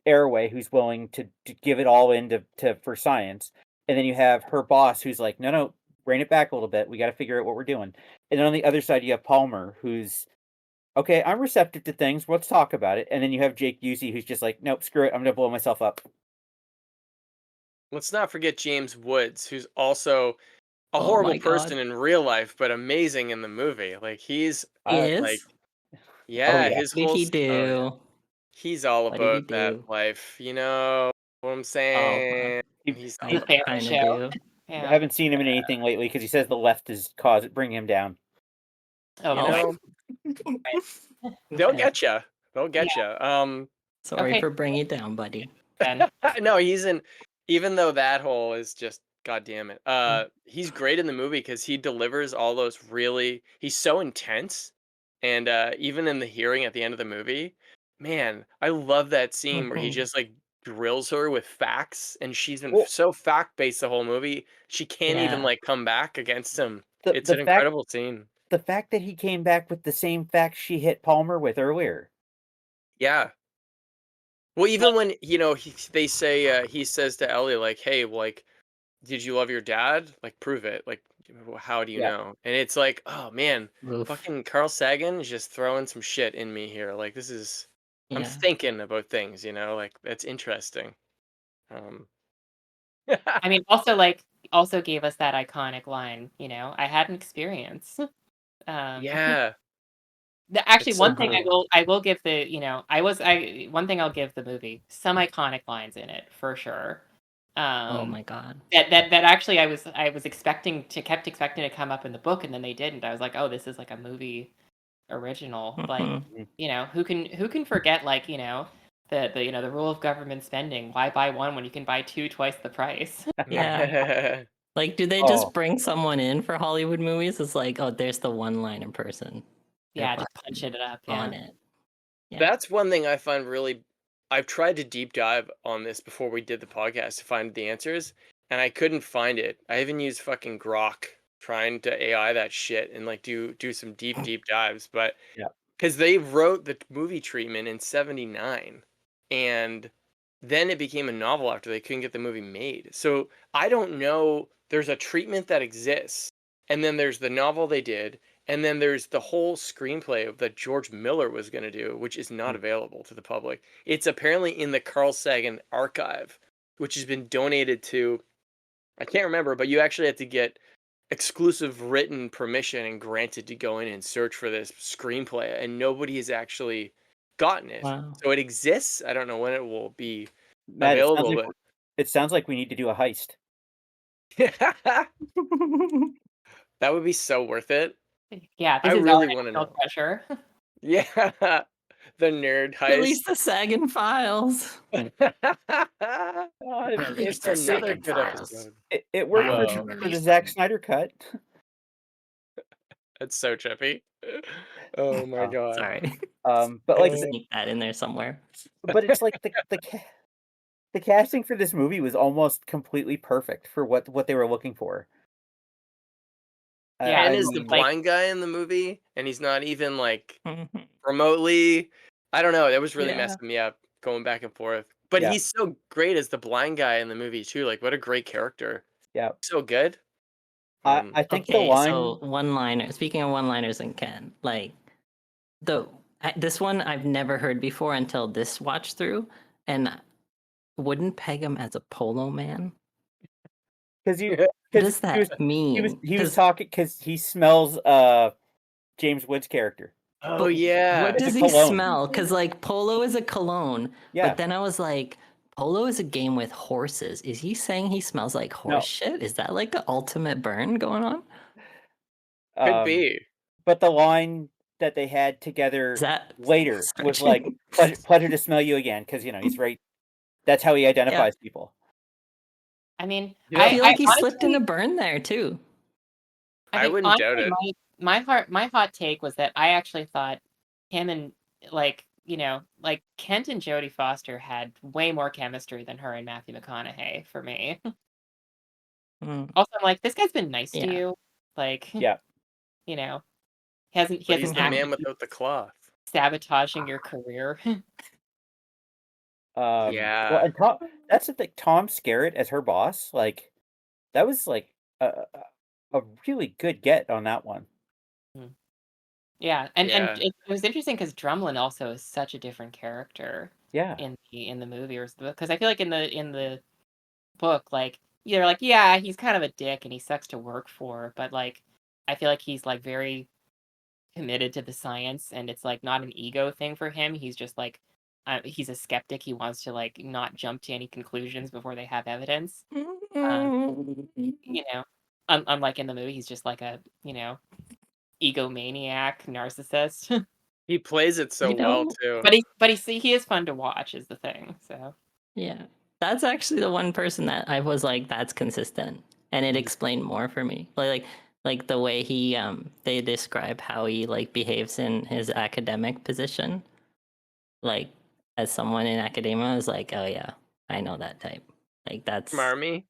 Speaker 5: Airway who's willing to give it all in to for science, and then you have her boss who's like, no, no, rein it back a little bit. We got to figure out what we're doing. And then on the other side, you have Palmer who's okay. I'm receptive to things. Let's talk about it. And then you have Jake Busey who's just like, nope, screw it. I'm gonna blow myself up.
Speaker 2: Let's not forget James Woods, who's also a
Speaker 4: Oh
Speaker 2: horrible
Speaker 4: my god.
Speaker 2: person in real life, but amazing in the movie. Like he's
Speaker 4: He
Speaker 5: Uh,
Speaker 2: like,
Speaker 4: is?
Speaker 5: oh
Speaker 2: yeah,
Speaker 5: yeah,
Speaker 2: his
Speaker 4: What did
Speaker 2: whole
Speaker 4: he
Speaker 2: oh yeah,
Speaker 4: do?
Speaker 2: he's all
Speaker 4: What did he
Speaker 2: about that
Speaker 4: do?
Speaker 2: life. You know what I'm
Speaker 4: Oh,
Speaker 2: saying?
Speaker 5: he,
Speaker 2: He's all
Speaker 3: The
Speaker 5: he
Speaker 2: about that.
Speaker 3: family
Speaker 4: kind of
Speaker 3: show.
Speaker 4: do.
Speaker 3: Yeah.
Speaker 5: haven't seen him in anything lately because he says the left is bringing him down.
Speaker 3: Oh
Speaker 2: You
Speaker 4: Oh,
Speaker 3: boy.
Speaker 2: know, they'll
Speaker 3: Okay.
Speaker 2: get you. They'll
Speaker 3: Yeah.
Speaker 2: get you.
Speaker 4: sorry
Speaker 3: Okay.
Speaker 4: for bringing it down, buddy.
Speaker 3: Then.
Speaker 2: No, he's in. Even though that hole is just, god damn it. He's great in the movie because he delivers all those really. He's so intense, and even in the hearing at the end of the movie, man, I love that scene where he
Speaker 4: Mhm.
Speaker 2: just like drills her with facts, and she's been
Speaker 5: Well,
Speaker 2: so fact based the whole movie. She can't even
Speaker 4: Yeah.
Speaker 2: like come back against him.
Speaker 5: the
Speaker 2: It's
Speaker 5: the
Speaker 2: an
Speaker 5: fact
Speaker 2: incredible scene.
Speaker 5: the fact that he came back with the same facts she hit Palmer with earlier.
Speaker 2: Yeah. Well, even when they say he says to Ellie like, "Hey, like, did you love your dad? Like, prove it. Like, how do you
Speaker 5: Yeah,
Speaker 2: know?" And it's like, oh man,
Speaker 4: Oof.
Speaker 2: fucking Carl Sagan is just throwing some shit in me here. Like, this is, I'm
Speaker 4: Yeah.
Speaker 2: thinking about things, like that's interesting. Um,
Speaker 3: I mean, also like also gave us that iconic line. I had an experience. Um,
Speaker 2: yeah,
Speaker 3: Actually,
Speaker 2: it's so
Speaker 3: one thing
Speaker 4: Uh-huh.
Speaker 2: cool.
Speaker 3: I will give the I one thing I'll give the movie some iconic lines in it for sure.
Speaker 4: Oh
Speaker 3: Um,
Speaker 4: my god.
Speaker 3: that actually I was kept expecting to come up in the book and then they didn't. I was like, oh, this is like a movie original. Like,
Speaker 4: Mhm.
Speaker 5: mhm.
Speaker 3: who can forget like the rule of government spending? Why buy one when you can buy two twice the price?
Speaker 4: Yeah. Like, do they just
Speaker 5: Oh,
Speaker 4: bring someone in for Hollywood movies? It's like, oh, there's the one-liner person. They're
Speaker 3: Yeah, just punch
Speaker 4: fucking
Speaker 3: it up.
Speaker 4: on
Speaker 3: Yeah.
Speaker 4: it. Yeah.
Speaker 2: That's one thing I find really. I've tried to deep dive on this before we did the podcast to find the answers, and I couldn't find it. I even used fucking Grok trying to AI that shit and like do some deep dives, but
Speaker 5: yeah.
Speaker 2: because they wrote the movie treatment in '79, and then it became a novel after they couldn't get the movie made. So I don't know. There's a treatment that exists, and then there's the novel they did, and then there's the whole screenplay that George Miller was going to do, which is not
Speaker 5: Mm.
Speaker 2: available to the public. It's apparently in the Carl Sagan archive, which has been donated to. I can't remember, but you actually have to get exclusive written permission and granted to go in and search for this screenplay, and nobody has actually gotten it.
Speaker 4: Wow.
Speaker 2: So it exists. I don't know when it will be
Speaker 5: Matt,
Speaker 2: available,
Speaker 5: it sounds like we need to do a heist.
Speaker 2: but that would be so worth it.
Speaker 3: Yeah,
Speaker 2: I
Speaker 3: this is our
Speaker 2: really want to
Speaker 3: national
Speaker 2: know.
Speaker 3: treasure.
Speaker 2: Yeah, the nerd heist.
Speaker 4: Release the Sagan files. Release
Speaker 2: It's
Speaker 4: the
Speaker 2: another
Speaker 4: Sagan
Speaker 2: good
Speaker 4: files.
Speaker 2: episode.
Speaker 5: It
Speaker 4: I
Speaker 5: worked
Speaker 4: need to
Speaker 2: Whoa,
Speaker 5: for the
Speaker 4: release
Speaker 5: Zack
Speaker 4: them.
Speaker 5: Snyder cut.
Speaker 2: that's so trippy. Oh my
Speaker 5: Uh,
Speaker 2: god.
Speaker 4: Sorry.
Speaker 5: but
Speaker 4: I had
Speaker 5: like,
Speaker 4: to sneak that in there somewhere.
Speaker 5: but it's like the casting for this movie was almost completely perfect for what they were looking for.
Speaker 3: Yeah,
Speaker 2: Ken
Speaker 5: I
Speaker 2: is the
Speaker 5: mean,
Speaker 3: like
Speaker 2: blind guy in the movie, and he's not even like
Speaker 4: Mhm.
Speaker 2: remotely. I don't know. That was really
Speaker 4: Yeah.
Speaker 2: messing me up going back and forth. But
Speaker 5: yeah,
Speaker 2: he's so great as the blind guy in the movie too. Like, what a great character.
Speaker 5: yeah.
Speaker 2: So good.
Speaker 5: I think the
Speaker 4: Okay, so
Speaker 5: line.
Speaker 4: one-liner. Speaking of one-liners and Ken, like this one I've never heard before until this watch through, and wouldn't peg him as a polo man.
Speaker 5: Because you,
Speaker 4: What
Speaker 5: because
Speaker 4: does that mean?
Speaker 5: he was
Speaker 4: 'Cause-
Speaker 5: talking because he smells James Woods' character.
Speaker 2: Oh
Speaker 4: but
Speaker 2: yeah.
Speaker 4: what
Speaker 5: It's a
Speaker 4: does he
Speaker 5: cologne.
Speaker 4: smell? Because like polo is a cologne,
Speaker 5: Yeah.
Speaker 4: but then I was like, polo is a game with horses. Is he saying he smells like horse
Speaker 5: No.
Speaker 4: shit? Is that like the ultimate burn going on?
Speaker 2: Could be.
Speaker 5: But the line that they had together
Speaker 4: Is that
Speaker 5: later was like,
Speaker 4: stretching?
Speaker 5: pleasure to smell you again, because he's right. That's how he identifies people.
Speaker 3: I mean,
Speaker 2: You know,
Speaker 4: I feel like he
Speaker 3: honestly,
Speaker 4: slipped in a burn there too.
Speaker 3: I
Speaker 2: I
Speaker 3: think
Speaker 2: wouldn't doubt
Speaker 3: honestly,
Speaker 2: it.
Speaker 3: my hot take was that I actually thought him and like Kent and Jodie Foster had way more chemistry than her and Matthew McConaughey for me.
Speaker 4: Mm,
Speaker 3: Also, I'm like, this guy's been nice to
Speaker 4: yeah.
Speaker 3: you, like,
Speaker 5: Yeah.
Speaker 3: you know, he
Speaker 2: But he's
Speaker 3: hasn't
Speaker 2: the man
Speaker 3: actively
Speaker 2: without the cloth.
Speaker 3: sabotaging your career.
Speaker 5: Well,
Speaker 2: Yeah.
Speaker 5: and that's the thing. Tom Skerritt as her boss, like that was like a really good get on that one.
Speaker 3: Yeah, and
Speaker 2: Yeah.
Speaker 3: it was interesting because Drumlin also is such a different character
Speaker 5: Yeah.
Speaker 3: in the movie, or because I feel like in the book, like you're like, yeah, he's kind of a dick and he sucks to work for, but like I feel like he's like very committed to the science, and it's like not an ego thing for him. He's just like he's a skeptic. He wants to like not jump to any conclusions before they have evidence. You know, unlike in the movie, he's just like a egomaniac narcissist.
Speaker 2: He plays it so
Speaker 4: You
Speaker 2: well
Speaker 4: know,
Speaker 2: too.
Speaker 3: But he is fun to watch is the thing. So
Speaker 4: yeah. That's actually the one person that I was like, that's consistent. And it explained more for me. Like the way he they describe how he like behaves in his academic position. Like as someone in academia I was like, oh yeah, I know that type. Like that's
Speaker 2: Schmarmy.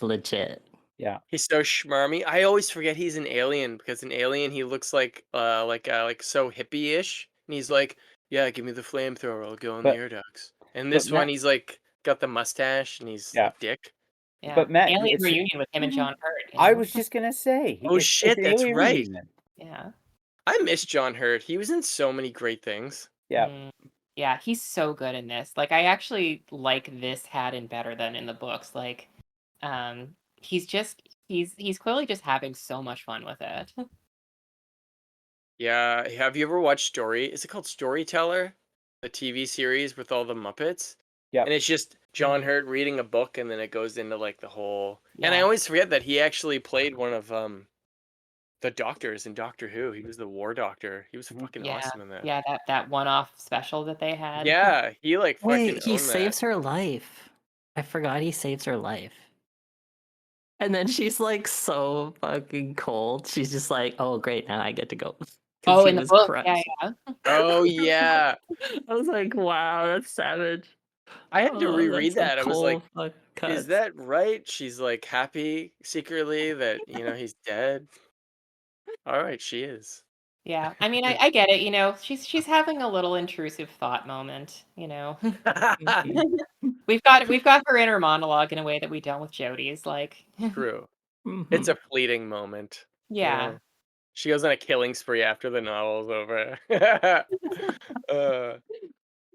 Speaker 4: legit.
Speaker 5: Yeah.
Speaker 2: He's so schmarmy. I always forget he's an alien because in Alien he looks like so hippie-ish, and he's like, "Yeah, give me the flamethrower, I'll go in the
Speaker 5: But
Speaker 2: air ducts." And
Speaker 5: but
Speaker 2: this one,
Speaker 5: Matt,
Speaker 2: he's like got the mustache and he's
Speaker 5: yeah.
Speaker 2: a dick.
Speaker 3: yeah,
Speaker 5: But Matt,
Speaker 3: Alien
Speaker 5: it's
Speaker 3: reunion with him and John Hurt.
Speaker 5: I was just gonna say
Speaker 2: Oh
Speaker 5: it's
Speaker 2: shit,
Speaker 5: an
Speaker 2: that's
Speaker 5: alien
Speaker 2: right.
Speaker 5: reunion.
Speaker 3: Yeah.
Speaker 2: I miss John Hurt. He was in so many great things.
Speaker 5: Yeah.
Speaker 3: Yeah, he's so good in this. Like I actually like this Haddon better than in the books. Like he's clearly just having so much fun with it.
Speaker 2: Yeah, have you ever watched Is it called Storyteller? The TV series with all the Muppets?
Speaker 5: Yeah.
Speaker 2: And it's just John
Speaker 3: Mm.
Speaker 2: Hurt reading a book and then it goes into like the whole And I
Speaker 3: Yeah.
Speaker 2: always forget that he actually played one of the doctors in Doctor Who. He was the war doctor. He was fucking
Speaker 3: Yeah.
Speaker 2: awesome in that.
Speaker 3: Yeah, that one-off special that they had.
Speaker 2: Yeah, he like fucking
Speaker 4: Wait, he
Speaker 2: owned that.
Speaker 4: saves her life. I forgot he saves her life. And then she's like so fucking cold. She's just like, oh great, now I get to go. 'Cause
Speaker 3: Oh,
Speaker 4: he
Speaker 3: in the
Speaker 4: was
Speaker 3: book.
Speaker 4: crushed.
Speaker 3: Yeah.
Speaker 2: Oh yeah.
Speaker 4: I was like, wow, that's savage.
Speaker 2: I had to
Speaker 4: Oh,
Speaker 2: reread
Speaker 4: that's some
Speaker 2: that. I was like,
Speaker 4: cold fuck
Speaker 2: is
Speaker 4: cuts.
Speaker 2: that right? She's like happy secretly that, he's dead. All right, she is.
Speaker 3: Yeah. I mean, I get it, she's having a little intrusive thought moment.
Speaker 4: Mhm.
Speaker 3: We've got her inner monologue in a way that we don't with Jodie's, like
Speaker 2: True. It's
Speaker 4: Mhm.
Speaker 2: a fleeting moment.
Speaker 3: yeah.
Speaker 2: She goes on a killing spree after the novel's over. uh,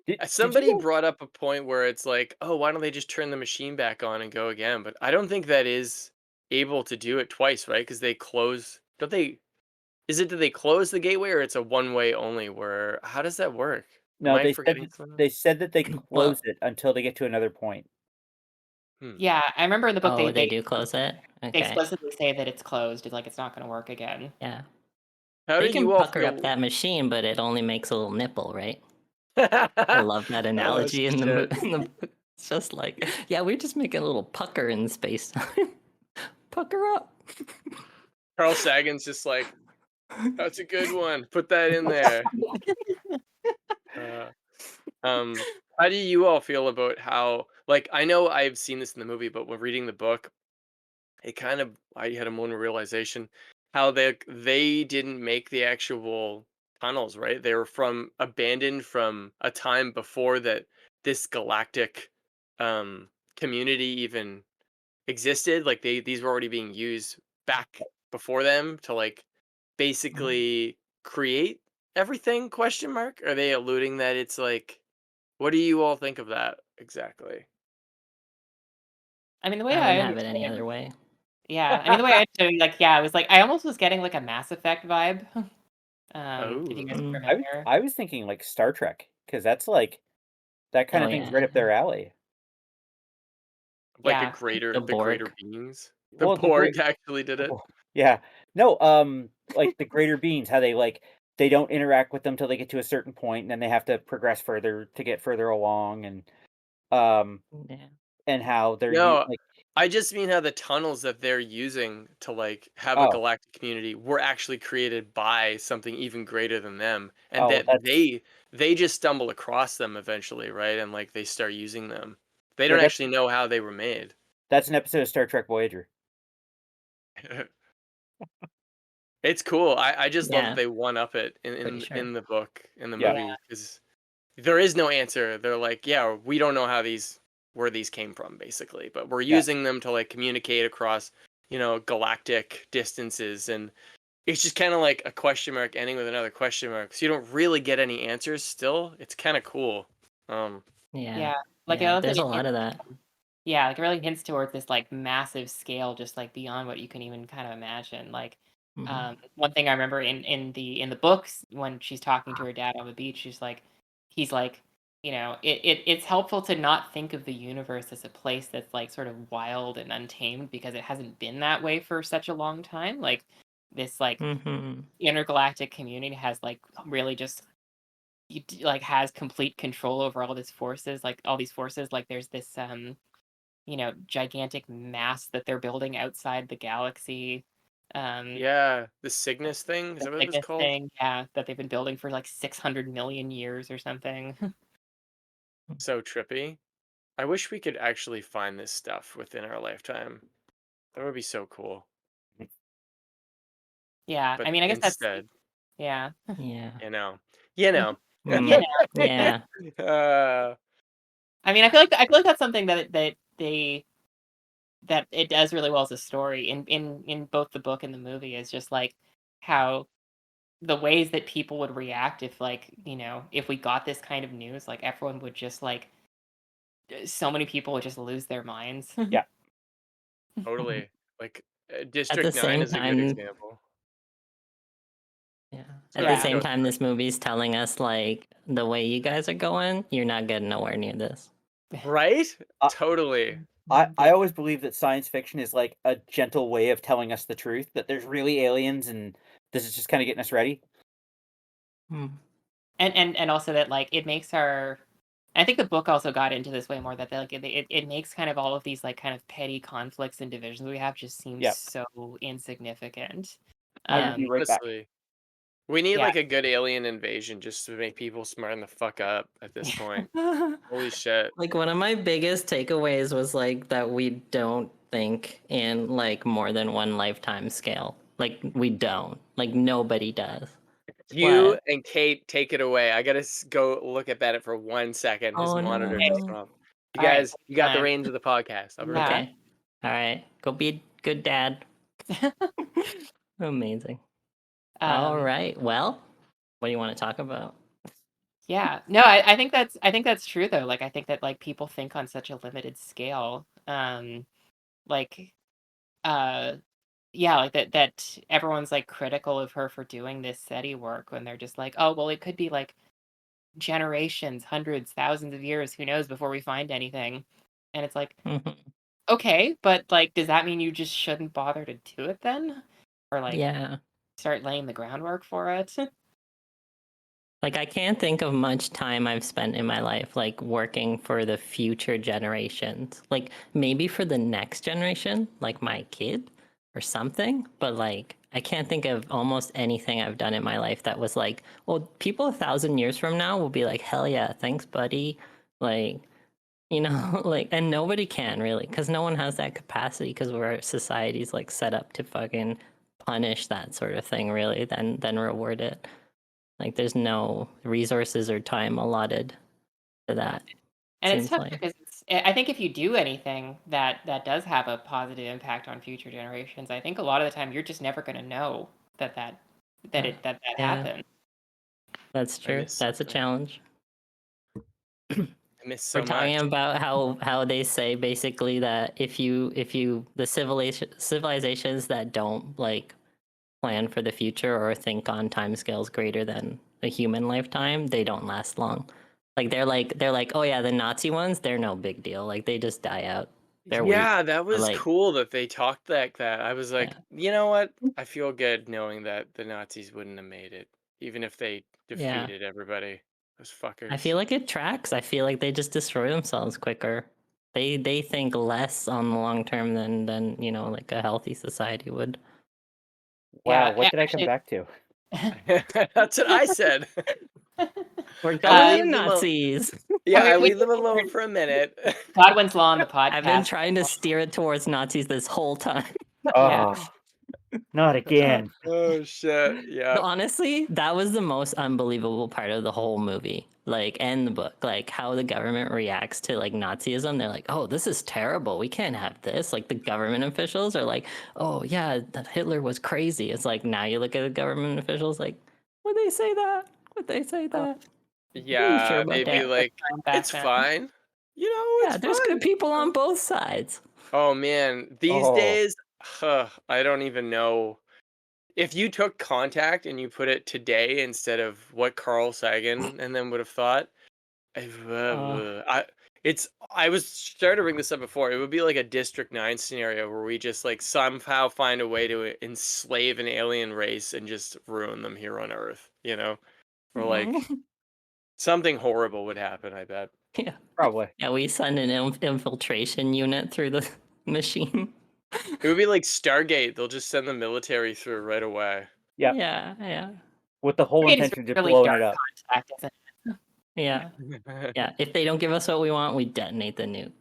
Speaker 5: Did
Speaker 2: somebody
Speaker 5: you?
Speaker 2: brought up a point where it's like, oh, why don't they just turn the machine back on and go again? But I don't think that is able to do it twice, right? Because they close. Don't they? Do they close the gateway or it's a one way only? Where how does that work? Am
Speaker 5: No,
Speaker 2: I forgetting something?
Speaker 5: they said that they
Speaker 4: Well,
Speaker 5: close it until they get to another point.
Speaker 2: Hmm.
Speaker 3: Yeah, I remember in the book
Speaker 4: oh, they do close it?
Speaker 3: they
Speaker 4: Okay.
Speaker 3: explicitly say that it's closed. It's like it's not going to work again.
Speaker 4: Yeah.
Speaker 2: How
Speaker 4: They
Speaker 2: do
Speaker 4: can
Speaker 2: you all
Speaker 4: pucker up
Speaker 2: feel?
Speaker 4: that machine, but it only makes a little nipple, right? I love that
Speaker 2: Oh
Speaker 4: analogy in
Speaker 2: shit!
Speaker 4: in the book. It's just like, yeah, we're just making a little pucker in space time. Pucker up.
Speaker 2: Carl Sagan's just like, that's a good one. Put that in there. Uh, how do you all feel about how, like, I know I've seen this in the movie, but when reading the book, I had a moment of realization how they didn't make the actual tunnels, right? They were abandoned from a time before that this galactic community even existed. Like these were already being used back before them to like basically create everything? Question mark. Are they alluding that it's like? What do you all think of that exactly?
Speaker 3: I mean, the way
Speaker 4: I
Speaker 3: I
Speaker 4: wouldn't have it any
Speaker 3: understand
Speaker 4: other way.
Speaker 3: yeah, I mean, the way I understood it, like, yeah, it was like I almost was getting like a Mass Effect vibe. If you
Speaker 2: Oh,
Speaker 3: guys are
Speaker 4: Mm.
Speaker 3: familiar.
Speaker 5: I was thinking like Star Trek because that's like that kind
Speaker 4: Oh
Speaker 5: of thing's right
Speaker 4: yeah,
Speaker 5: up their alley.
Speaker 2: like
Speaker 3: Yeah.
Speaker 4: the
Speaker 2: the greater
Speaker 4: Borg.
Speaker 2: beings. The
Speaker 5: Well, the great,
Speaker 2: Borg actually did it.
Speaker 5: yeah, no, like the greater beings, how they like they don't interact with them till they get to a certain point, and then they have to progress further to get further along, um,
Speaker 4: Yeah.
Speaker 5: and how they're
Speaker 2: No,
Speaker 5: like,
Speaker 2: I just mean how the tunnels that they're using to like have a
Speaker 5: oh,
Speaker 2: galactic community were actually created by something even greater than them, and
Speaker 5: oh,
Speaker 2: that
Speaker 5: that's
Speaker 2: they just stumble across them eventually, right? And like they start using them. They
Speaker 5: yeah,
Speaker 2: don't actually know how they were made.
Speaker 5: that's an episode of Star Trek Voyager.
Speaker 2: It's cool. I just love that
Speaker 4: Yeah,
Speaker 2: they one up it
Speaker 4: pretty sure.
Speaker 2: in the book in the
Speaker 5: Yeah,
Speaker 3: Yeah.
Speaker 2: movie because there is no answer. They're like, yeah, we don't know how these where these came from, basically, but we're
Speaker 5: yeah,
Speaker 2: using them to like communicate across, galactic distances, and it's just kind of like a question mark ending with another question mark. So you don't really get any answers. Still, it's kind of cool. Um,
Speaker 4: Yeah,
Speaker 3: Yeah. Like I
Speaker 4: yeah.
Speaker 3: love that
Speaker 4: There's a
Speaker 3: it
Speaker 4: lot of that.
Speaker 3: yeah, like it really hints towards this like massive scale, just like beyond what you can even kind of imagine. Like,
Speaker 4: Hmm.
Speaker 3: one thing I remember in the books when she's talking to her dad on the beach, he's like, it's helpful to not think of the universe as a place that's like sort of wild and untamed because it hasn't been that way for such a long time. Like this like
Speaker 4: Hmm.
Speaker 3: intergalactic community has like really just like has complete control over all these forces, like all these forces. Like there's this gigantic mass that they're building outside the galaxy. Um,
Speaker 2: yeah, the Cygnus thing is
Speaker 3: the
Speaker 2: that what it was
Speaker 3: Cygnus
Speaker 2: called?
Speaker 3: thing, yeah, that they've been building for like 600 million years or something.
Speaker 2: So trippy. I wish we could actually find this stuff within our lifetime. That would be so cool.
Speaker 3: Yeah,
Speaker 2: But
Speaker 3: I mean, I guess that's
Speaker 2: instead,
Speaker 3: yeah,
Speaker 4: Yeah.
Speaker 2: you know, you know.
Speaker 3: you
Speaker 4: Mm.
Speaker 3: know.
Speaker 4: Yeah.
Speaker 2: uh,
Speaker 3: I mean, I feel like that's something that it does really well as a story in both the book and the movie is just like how the ways that people would react if like if we got this kind of news, like everyone would just like so many people would just lose their minds.
Speaker 5: yeah.
Speaker 2: totally. Like
Speaker 4: At the
Speaker 2: District 9
Speaker 4: same
Speaker 2: is a good
Speaker 4: time,
Speaker 2: example.
Speaker 4: yeah. At the
Speaker 2: Sorry,
Speaker 3: Yeah.
Speaker 4: same
Speaker 2: go.
Speaker 4: time, this movie's telling us like the way you guys are going, you're not getting nowhere near this.
Speaker 2: Right?
Speaker 5: I,
Speaker 2: Totally.
Speaker 5: I always believe that science fiction is like a gentle way of telling us the truth that there's really aliens, and this is just kind of getting us ready.
Speaker 4: Mm.
Speaker 3: And also that like it makes our I think the book also got into this way more that like it makes kind of all of these like kind of petty conflicts and divisions we have just seem
Speaker 5: Yeah,
Speaker 3: so insignificant.
Speaker 5: I will
Speaker 4: Yeah.
Speaker 5: be
Speaker 3: Um
Speaker 5: right back.
Speaker 2: Honestly. We need
Speaker 3: yeah.
Speaker 2: like a good alien invasion just to make people smarten the fuck up at this point. Holy shit.
Speaker 4: Like one of my biggest takeaways was like that we don't think in like more than one lifetime scale. Like we don't. Like nobody does.
Speaker 2: You
Speaker 4: But
Speaker 2: and Kate take it away. I gotta go look at Bennett for 1 second. His
Speaker 4: oh
Speaker 2: monitor
Speaker 3: Okay.
Speaker 2: just
Speaker 4: no.
Speaker 2: went off. You
Speaker 3: All right.
Speaker 2: guys, you got the
Speaker 3: Time.
Speaker 2: reins of the podcast. I'll be right
Speaker 3: Yeah.
Speaker 2: back.
Speaker 4: Okay. All right. Go be a good dad. Amazing. All
Speaker 3: um
Speaker 4: right. Well, what do you want to talk about?
Speaker 3: yeah. No, I think that's true though. Like I think that like people think on such a limited scale. Like uh yeah, like that everyone's like critical of her for doing this SETI work when they're just like, oh well, it could be like generations, hundreds, thousands of years, who knows, before we find anything. And it's like,
Speaker 4: Mhm.
Speaker 3: okay, but like, does that mean you just shouldn't bother to do it then? Or like
Speaker 4: Yeah.
Speaker 3: start laying the groundwork for it?
Speaker 4: Like I can't think of much time I've spent in my life like working for the future generations. Like maybe for the next generation, like my kid or something, but like I can't think of almost anything I've done in my life that was like, well, people 1,000 years from now will be like, hell yeah, thanks, buddy. Like, like, and nobody can really, because no one has that capacity, because our society's like set up to fucking punish that sort of thing, really, then reward it. Like there's no resources or time allotted to
Speaker 3: Yeah.
Speaker 4: that.
Speaker 3: And it's
Speaker 4: Seems
Speaker 3: tough
Speaker 4: like.
Speaker 3: because I think if you do anything that does have a positive impact on future generations, I think a lot of the time you're just never going to know that
Speaker 4: Yeah.
Speaker 3: happened.
Speaker 4: That's
Speaker 2: I
Speaker 4: true.
Speaker 2: miss
Speaker 4: That's a
Speaker 2: something.
Speaker 4: challenge.
Speaker 2: I miss so
Speaker 4: We're talking
Speaker 2: much.
Speaker 4: about how they say basically that if you the civilizations that don't like plan for the future or think on timescales greater than a human lifetime, they don't last long. Like they're like, oh yeah, the Nazi ones, they're no big deal. Like they just die out. They're weak.
Speaker 2: Yeah, that
Speaker 4: But
Speaker 2: was
Speaker 4: like,
Speaker 2: cool that they talked like that. I was like,
Speaker 4: yeah,
Speaker 2: you know what? I feel good knowing that the Nazis wouldn't have made it, even if they
Speaker 4: yeah.
Speaker 2: defeated everybody. Those
Speaker 4: I
Speaker 2: fuckers.
Speaker 4: feel like it tracks. I feel like they just destroy themselves quicker. They think less on the long term than like a healthy society would.
Speaker 5: Wow,
Speaker 3: Yeah,
Speaker 5: what did I come
Speaker 3: actually,
Speaker 5: back to?
Speaker 2: That's what I said.
Speaker 4: We're
Speaker 2: I
Speaker 4: going
Speaker 2: would
Speaker 4: to the
Speaker 2: leave them.
Speaker 4: Nazis.
Speaker 2: Yeah, I
Speaker 3: we
Speaker 2: leave them alone for a minute.
Speaker 3: Godwin's Law on the
Speaker 4: I've been
Speaker 3: podcast.
Speaker 4: trying to steer it towards Nazis this whole time.
Speaker 3: Yeah.
Speaker 5: Oh, not again.
Speaker 2: Oh shit! Yeah,
Speaker 4: But honestly, that was the most unbelievable part of the whole movie. Like, and the book, like how the government reacts to like Nazism. They're like, "Oh, this is terrible. We can't have this." Like the government officials are like, "Oh yeah, that Hitler was crazy." It's like now you look at the government officials, like, would they say that? Would they say that? Are you sure
Speaker 2: yeah.
Speaker 4: about
Speaker 2: They'd be
Speaker 4: that?
Speaker 2: like,
Speaker 3: Back
Speaker 2: "It's
Speaker 3: then.
Speaker 2: fine. You know, it's
Speaker 4: Yeah, there's
Speaker 2: fine."
Speaker 4: good people on both sides.
Speaker 2: Oh man, these
Speaker 5: Oh,
Speaker 2: days, I don't even know. If you took Contact and you put it today instead of what Carl Sagan and then would have thought,
Speaker 4: Uh,
Speaker 2: I was starting to bring this up before. It would be like a District 9 scenario where we just like somehow find a way to enslave an alien race and just ruin them here on Earth, you know? Or like something horrible would happen, I bet.
Speaker 4: yeah,
Speaker 5: probably.
Speaker 4: yeah. We send an infiltration unit through the machine.
Speaker 2: It would be like Stargate. They'll just send the military through right away.
Speaker 5: Yeah,
Speaker 4: Yeah, yeah,
Speaker 5: with the whole
Speaker 3: It is
Speaker 5: intention of just
Speaker 3: really
Speaker 5: blowing
Speaker 3: dark
Speaker 5: it up.
Speaker 3: contact, isn't it?
Speaker 4: yeah. Yeah, if they don't give us what we want, we detonate the nuke.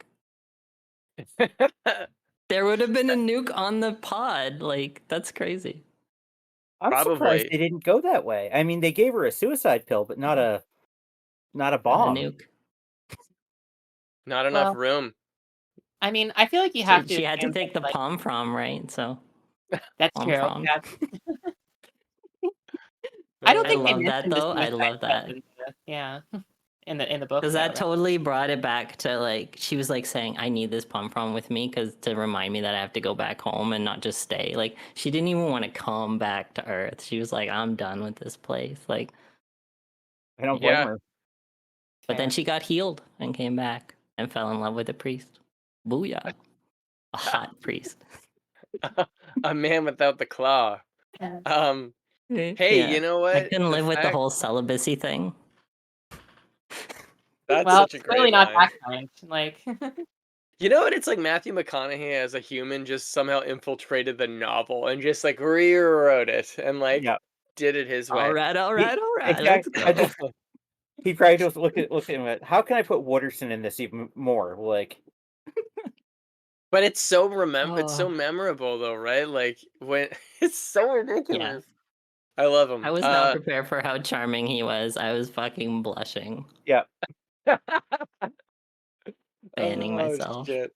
Speaker 4: There would have been a nuke on the pod. Like, that's crazy.
Speaker 5: I'm surprised
Speaker 2: Probably
Speaker 5: they didn't go that way. I mean, they gave her a suicide pill, but not a
Speaker 4: Not a
Speaker 5: bomb.
Speaker 4: nuke.
Speaker 2: not enough
Speaker 3: Well,
Speaker 2: room.
Speaker 3: I mean, I feel like you have to
Speaker 4: She had to
Speaker 3: assume
Speaker 4: take the
Speaker 3: that, like,
Speaker 4: palm from, right? So,
Speaker 3: that's
Speaker 4: palm
Speaker 3: true.
Speaker 4: from.
Speaker 3: Yeah. I don't
Speaker 4: I
Speaker 3: think they
Speaker 4: love that
Speaker 3: mentioned the
Speaker 4: though. I
Speaker 3: suicide
Speaker 4: love that.
Speaker 3: yeah, in the book
Speaker 4: Because
Speaker 3: though,
Speaker 4: that
Speaker 3: right?
Speaker 4: totally brought it back to like, she was like saying, I need this pom pom with me because to remind me that I have to go back home and not just stay. Like, she didn't even want to come back to Earth. She was like, I'm done with this place. Like,
Speaker 5: I don't blame
Speaker 2: Yeah.
Speaker 5: her.
Speaker 4: but then
Speaker 3: Fair.
Speaker 4: she got healed and came back and fell in love with a priest. Booyah. A hot priest.
Speaker 2: A man without the claw. Hey,
Speaker 4: Yeah.
Speaker 2: you know
Speaker 4: I
Speaker 2: what?
Speaker 4: couldn't
Speaker 2: The
Speaker 4: live with the
Speaker 2: fact
Speaker 4: whole celibacy thing.
Speaker 2: that's
Speaker 3: Well,
Speaker 2: such a
Speaker 3: it's clearly
Speaker 2: great
Speaker 3: not
Speaker 2: line.
Speaker 3: that kind. Like,
Speaker 2: You know what? It's like Matthew McConaughey as a human just somehow infiltrated the novel and just like rewrote it and like
Speaker 5: Yeah,
Speaker 2: did it his
Speaker 4: All
Speaker 2: way.
Speaker 4: right, all
Speaker 5: he,
Speaker 4: right, all right. Let's
Speaker 5: exactly.
Speaker 4: go.
Speaker 5: He probably just looked at him at how can I put Wooderson in this even more? Like,
Speaker 2: But it's so it's so
Speaker 4: Oh,
Speaker 2: memorable though, right? Like when it's so
Speaker 4: yeah.
Speaker 2: ridiculous. I love him.
Speaker 4: I was not prepared for how charming he was. I was fucking blushing,
Speaker 5: yeah,
Speaker 4: fanning
Speaker 2: Oh
Speaker 4: myself
Speaker 2: shit.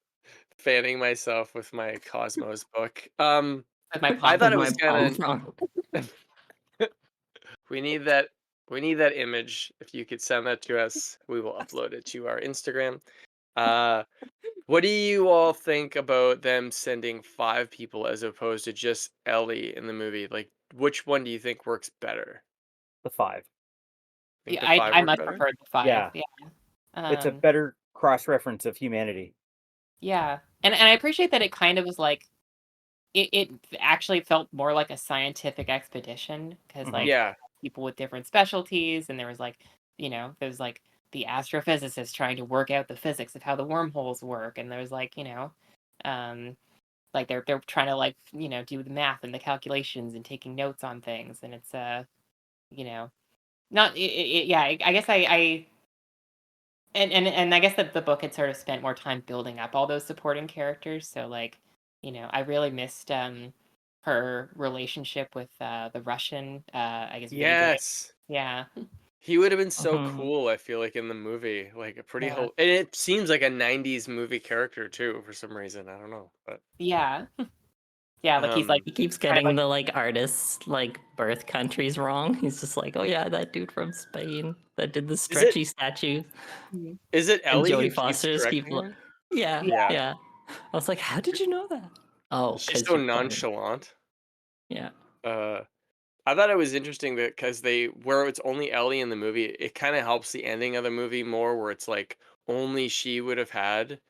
Speaker 2: Fanning myself with my Cosmos book.
Speaker 3: with my
Speaker 2: I
Speaker 3: palm.
Speaker 2: thought
Speaker 4: with
Speaker 2: it
Speaker 4: my
Speaker 2: was
Speaker 4: palm
Speaker 2: kind
Speaker 4: front.
Speaker 2: of we need that image. If you could send that to us, we will upload it to our Instagram. Uh what do you all think about them sending 5 people as opposed to just Ellie in the movie? Like which one do you think works better?
Speaker 5: the 5.
Speaker 2: Think
Speaker 3: Yeah,
Speaker 2: the
Speaker 3: I
Speaker 2: 5
Speaker 3: I
Speaker 2: work
Speaker 3: much
Speaker 2: better?
Speaker 3: preferred the 5.
Speaker 5: Yeah,
Speaker 3: Yeah.
Speaker 5: it's a
Speaker 3: Um,
Speaker 5: better cross reference of humanity.
Speaker 3: yeah. And I appreciate that it kind of was like it actually felt more like a scientific expedition because
Speaker 5: Mhm.
Speaker 3: like
Speaker 2: Yeah.
Speaker 3: people with different specialties and there was like, there's like the astrophysicist trying to work out the physics of how the wormholes work and there's like, um like they're trying to like, do the math and the calculations and taking notes on things and it's you know, not yeah, I guess I and I guess that the book had sort of spent more time building up all those supporting characters. So like, I really missed her relationship with the Russian, I guess Vega.
Speaker 2: Yes.
Speaker 3: Yeah.
Speaker 2: He would have been so
Speaker 4: Mhm.
Speaker 2: cool, I feel like, in the movie, like a pretty
Speaker 3: Yeah.
Speaker 2: whole, and it seems like a '90s movie character too, for some reason. I don't know, but
Speaker 3: Yeah. Yeah, like he's like
Speaker 2: um,
Speaker 4: He keeps
Speaker 3: kind of
Speaker 4: getting
Speaker 3: like
Speaker 4: the like artists like birth countries wrong. He's just like, oh yeah, that dude from Spain that did the
Speaker 2: is it
Speaker 4: stretchy statues.
Speaker 3: Mhm.
Speaker 2: is it
Speaker 4: And
Speaker 2: Ellie who
Speaker 4: Jodie
Speaker 2: keeps
Speaker 4: Foster just keeps
Speaker 2: correcting him?
Speaker 4: yeah,
Speaker 3: Yeah.
Speaker 2: Yeah,
Speaker 4: yeah. I was like, how did you know that? Oh,
Speaker 2: she's
Speaker 4: because
Speaker 2: so
Speaker 4: you're funny.
Speaker 2: nonchalant.
Speaker 4: Yeah.
Speaker 2: Uh, I thought it was interesting that because they where it's only Ellie in the movie, it kind of helps the ending of the movie more, where it's like only she would have had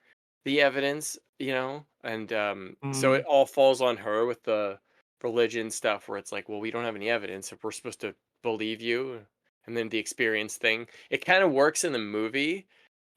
Speaker 2: the evidence, and so it
Speaker 4: Mm.
Speaker 2: all falls on her with the religion stuff, where it's like, well, we don't have any evidence if we're supposed to believe you, and then the experience thing. It kind of works in the movie.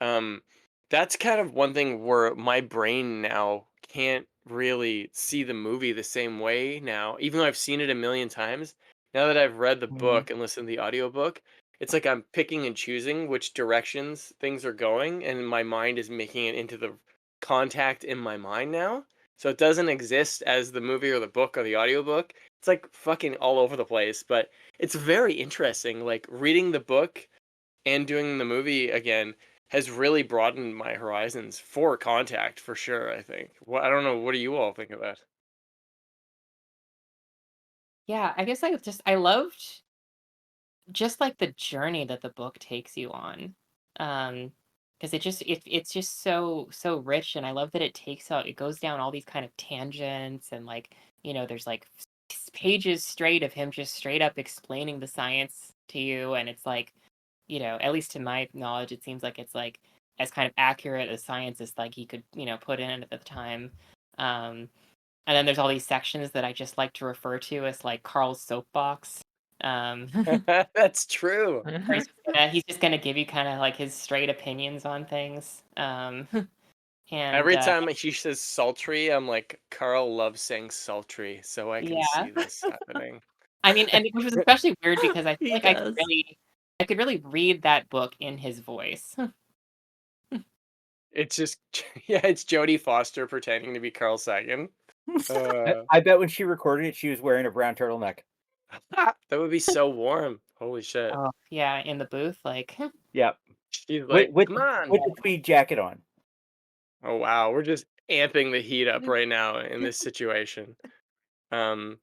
Speaker 2: Um, that's kind of one thing where my brain now can't really see the movie the same way now, even though I've seen it a million times. Now that I've read the
Speaker 4: Mm.
Speaker 2: book and listened to the audiobook, it's like I'm picking and choosing which directions things are going, and my mind is making it into the contact in my mind now. So it doesn't exist as the movie or the book or the audiobook. It's like fucking all over the place, but it's very interesting. Like reading the book and doing the movie again has really broadened my horizons for contact for sure, I think. Well, I don't know, what do you all think of that?
Speaker 3: Yeah, I guess I loved just like the journey that the book takes you on. Because it's just so rich, and I love that it goes down all these kind of tangents, and like, there's like pages straight of him just straight up explaining the science to you, and it's like, at least to my knowledge, it seems like it's like as kind of accurate as science as like he could, put in it at the time. Um, and then there's all these sections that I just like to refer to as like Carl's soapbox.
Speaker 2: That's true.
Speaker 3: Where he's just gonna give you kind of like his straight opinions on things. And
Speaker 2: Every time she says sultry, I'm like, Carl loves saying sultry, so I can
Speaker 3: yeah,
Speaker 2: see this happening.
Speaker 3: I mean, and which was especially weird because I feel
Speaker 4: He
Speaker 3: like
Speaker 4: does.
Speaker 3: I could really read that book in his voice.
Speaker 2: It's just, yeah, it's Jodie Foster pretending to be Carl Sagan. Uh,
Speaker 5: I bet when she recorded it, she was wearing a brown turtleneck.
Speaker 2: that would be so warm. Holy shit.
Speaker 3: Oh yeah, in the booth, like
Speaker 5: Yep.
Speaker 2: She's
Speaker 5: With
Speaker 2: like,
Speaker 5: with
Speaker 2: come
Speaker 5: with
Speaker 2: on.
Speaker 5: the tweed jacket on.
Speaker 2: Oh wow, we're just amping the heat up right now in this situation. Um,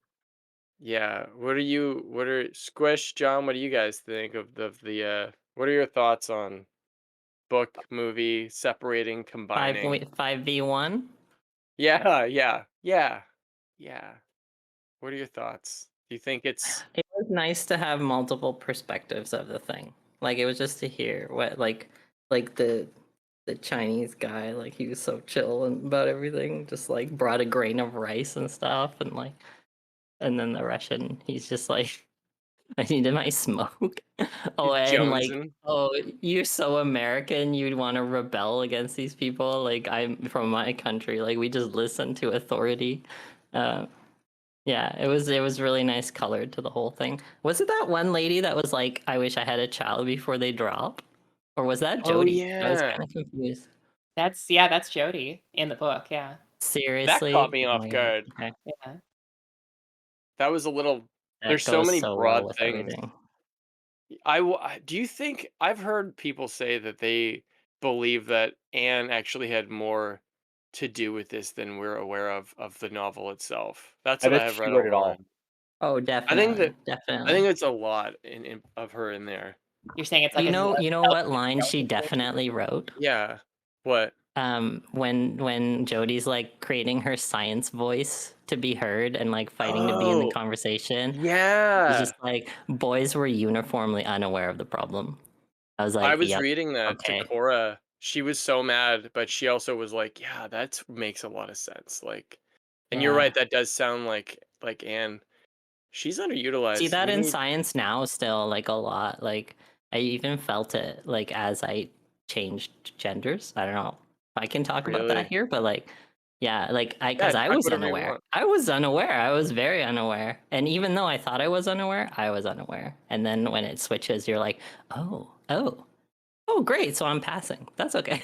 Speaker 2: yeah. What are Squish, John, what do you guys think of what are your thoughts on book, movie, separating, combining?
Speaker 4: 5v1.
Speaker 2: Yeah, yeah, yeah, yeah. What are your thoughts? Do you think it's
Speaker 4: It was nice to have multiple perspectives of the thing. Like it was just to hear what like the Chinese guy, like he was so chill and about everything, just like brought a grain of rice and stuff, and like, and then the Russian, he's just like, I needed my smoke. Oh, and like,
Speaker 2: Jonesing?
Speaker 4: oh, you're so American, you'd want to rebel against these people. Like I'm from my country, like we just listen to authority. Uh, yeah, it was really nice colored to the whole thing. Was it that one lady that was like, I wish I had a child before they drop? Or was that
Speaker 2: Oh
Speaker 4: Jody? I was
Speaker 2: yeah.
Speaker 4: kind of confused.
Speaker 3: that's Jody in the book. Yeah,
Speaker 2: That caught
Speaker 4: Seriously?
Speaker 2: me
Speaker 4: Oh
Speaker 2: off
Speaker 4: my god.
Speaker 2: guard.
Speaker 4: Okay.
Speaker 3: yeah.
Speaker 2: That was a little
Speaker 4: That
Speaker 2: there's so
Speaker 4: goes
Speaker 2: many
Speaker 4: so well
Speaker 2: broad
Speaker 4: with
Speaker 2: things.
Speaker 4: everything.
Speaker 2: Do you think I've heard people say that they believe that Anne actually had more to do with this than we're aware of the novel itself. That's
Speaker 5: I
Speaker 2: what I
Speaker 5: bet
Speaker 2: have
Speaker 5: she
Speaker 2: read
Speaker 5: wrote it all.
Speaker 2: online.
Speaker 4: Oh,
Speaker 2: I think that
Speaker 4: definitely.
Speaker 2: I think
Speaker 4: Definitely.
Speaker 2: it's a lot in of her in there.
Speaker 3: You're saying it's like
Speaker 4: You
Speaker 3: a
Speaker 4: know, you know what line she
Speaker 3: self-situation?
Speaker 4: definitely wrote?
Speaker 2: Yeah. What?
Speaker 4: When Jody's like creating her science voice to be heard and like fighting to be in the
Speaker 2: Oh,
Speaker 4: conversation, it's
Speaker 2: yeah.
Speaker 4: just like boys were uniformly unaware of the problem. I was
Speaker 2: I
Speaker 4: like,
Speaker 2: was
Speaker 4: yep,
Speaker 2: reading that to
Speaker 4: okay,
Speaker 2: Cora. She was so mad, but she also was like, "Yeah, that makes a lot of sense." Like, and you're
Speaker 4: yeah.
Speaker 2: right. That does sound like Anne. She's
Speaker 4: See
Speaker 2: underutilized.
Speaker 4: that
Speaker 2: We
Speaker 4: in
Speaker 2: need
Speaker 4: science now still like a lot. Like I even felt it like as I changed genders. I don't know if I can talk about that
Speaker 2: really.
Speaker 4: here, but like yeah, like I
Speaker 2: Yeah,
Speaker 4: because I
Speaker 2: talk
Speaker 4: was
Speaker 2: whatever you
Speaker 4: unaware.
Speaker 2: want.
Speaker 4: I was unaware. I was very unaware. And even though I thought I was unaware. And then when it switches, you're like, oh, great. So I'm passing. That's okay.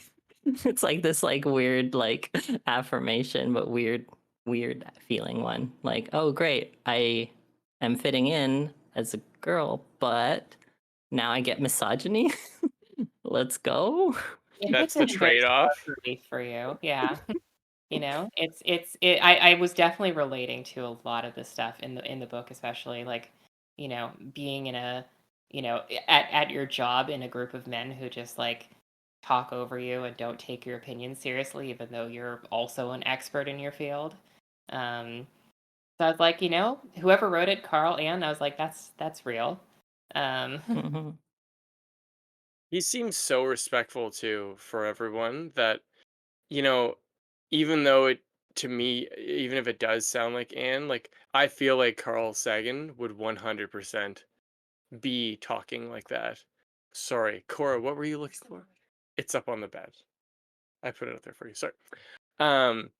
Speaker 4: It's like this like weird like affirmation, but weird feeling one. Like, oh great, I am fitting in as a girl, but now I get misogyny. Let's go.
Speaker 3: It
Speaker 2: That's
Speaker 3: hits
Speaker 2: the
Speaker 3: in very
Speaker 2: trade-off.
Speaker 3: stark relief for you. Yeah. I was definitely relating to a lot of this stuff in the book, especially like, being in a, at your job in a group of men who just like talk over you and don't take your opinion seriously, even though you're also an expert in your field. So I was like, whoever wrote it, Carl Ann, I was like, that's real.
Speaker 4: Mhm.
Speaker 2: He seems so respectful too for everyone that, you know, even though it to me, even if it does sound like Anne, like I feel like Carl Sagan would 100% be talking like that. Sorry, Cora, what were you looking for? It's up on the bed. I put it up there for you. Sorry. Um,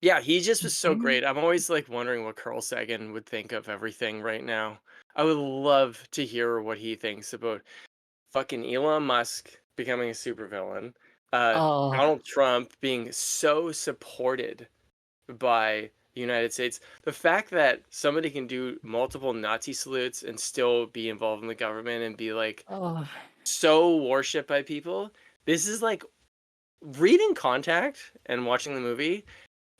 Speaker 2: yeah, he just was so great. I'm always like wondering what Carl Sagan would think of everything right now. I would love to hear what he thinks about fucking Elon Musk becoming a supervillain,
Speaker 4: Oh,
Speaker 2: Donald Trump being so supported by the United States. The fact that somebody can do multiple Nazi salutes and still be involved in the government and be like
Speaker 4: oh.
Speaker 2: so worshipped by people. This is like reading Contact and watching the movie.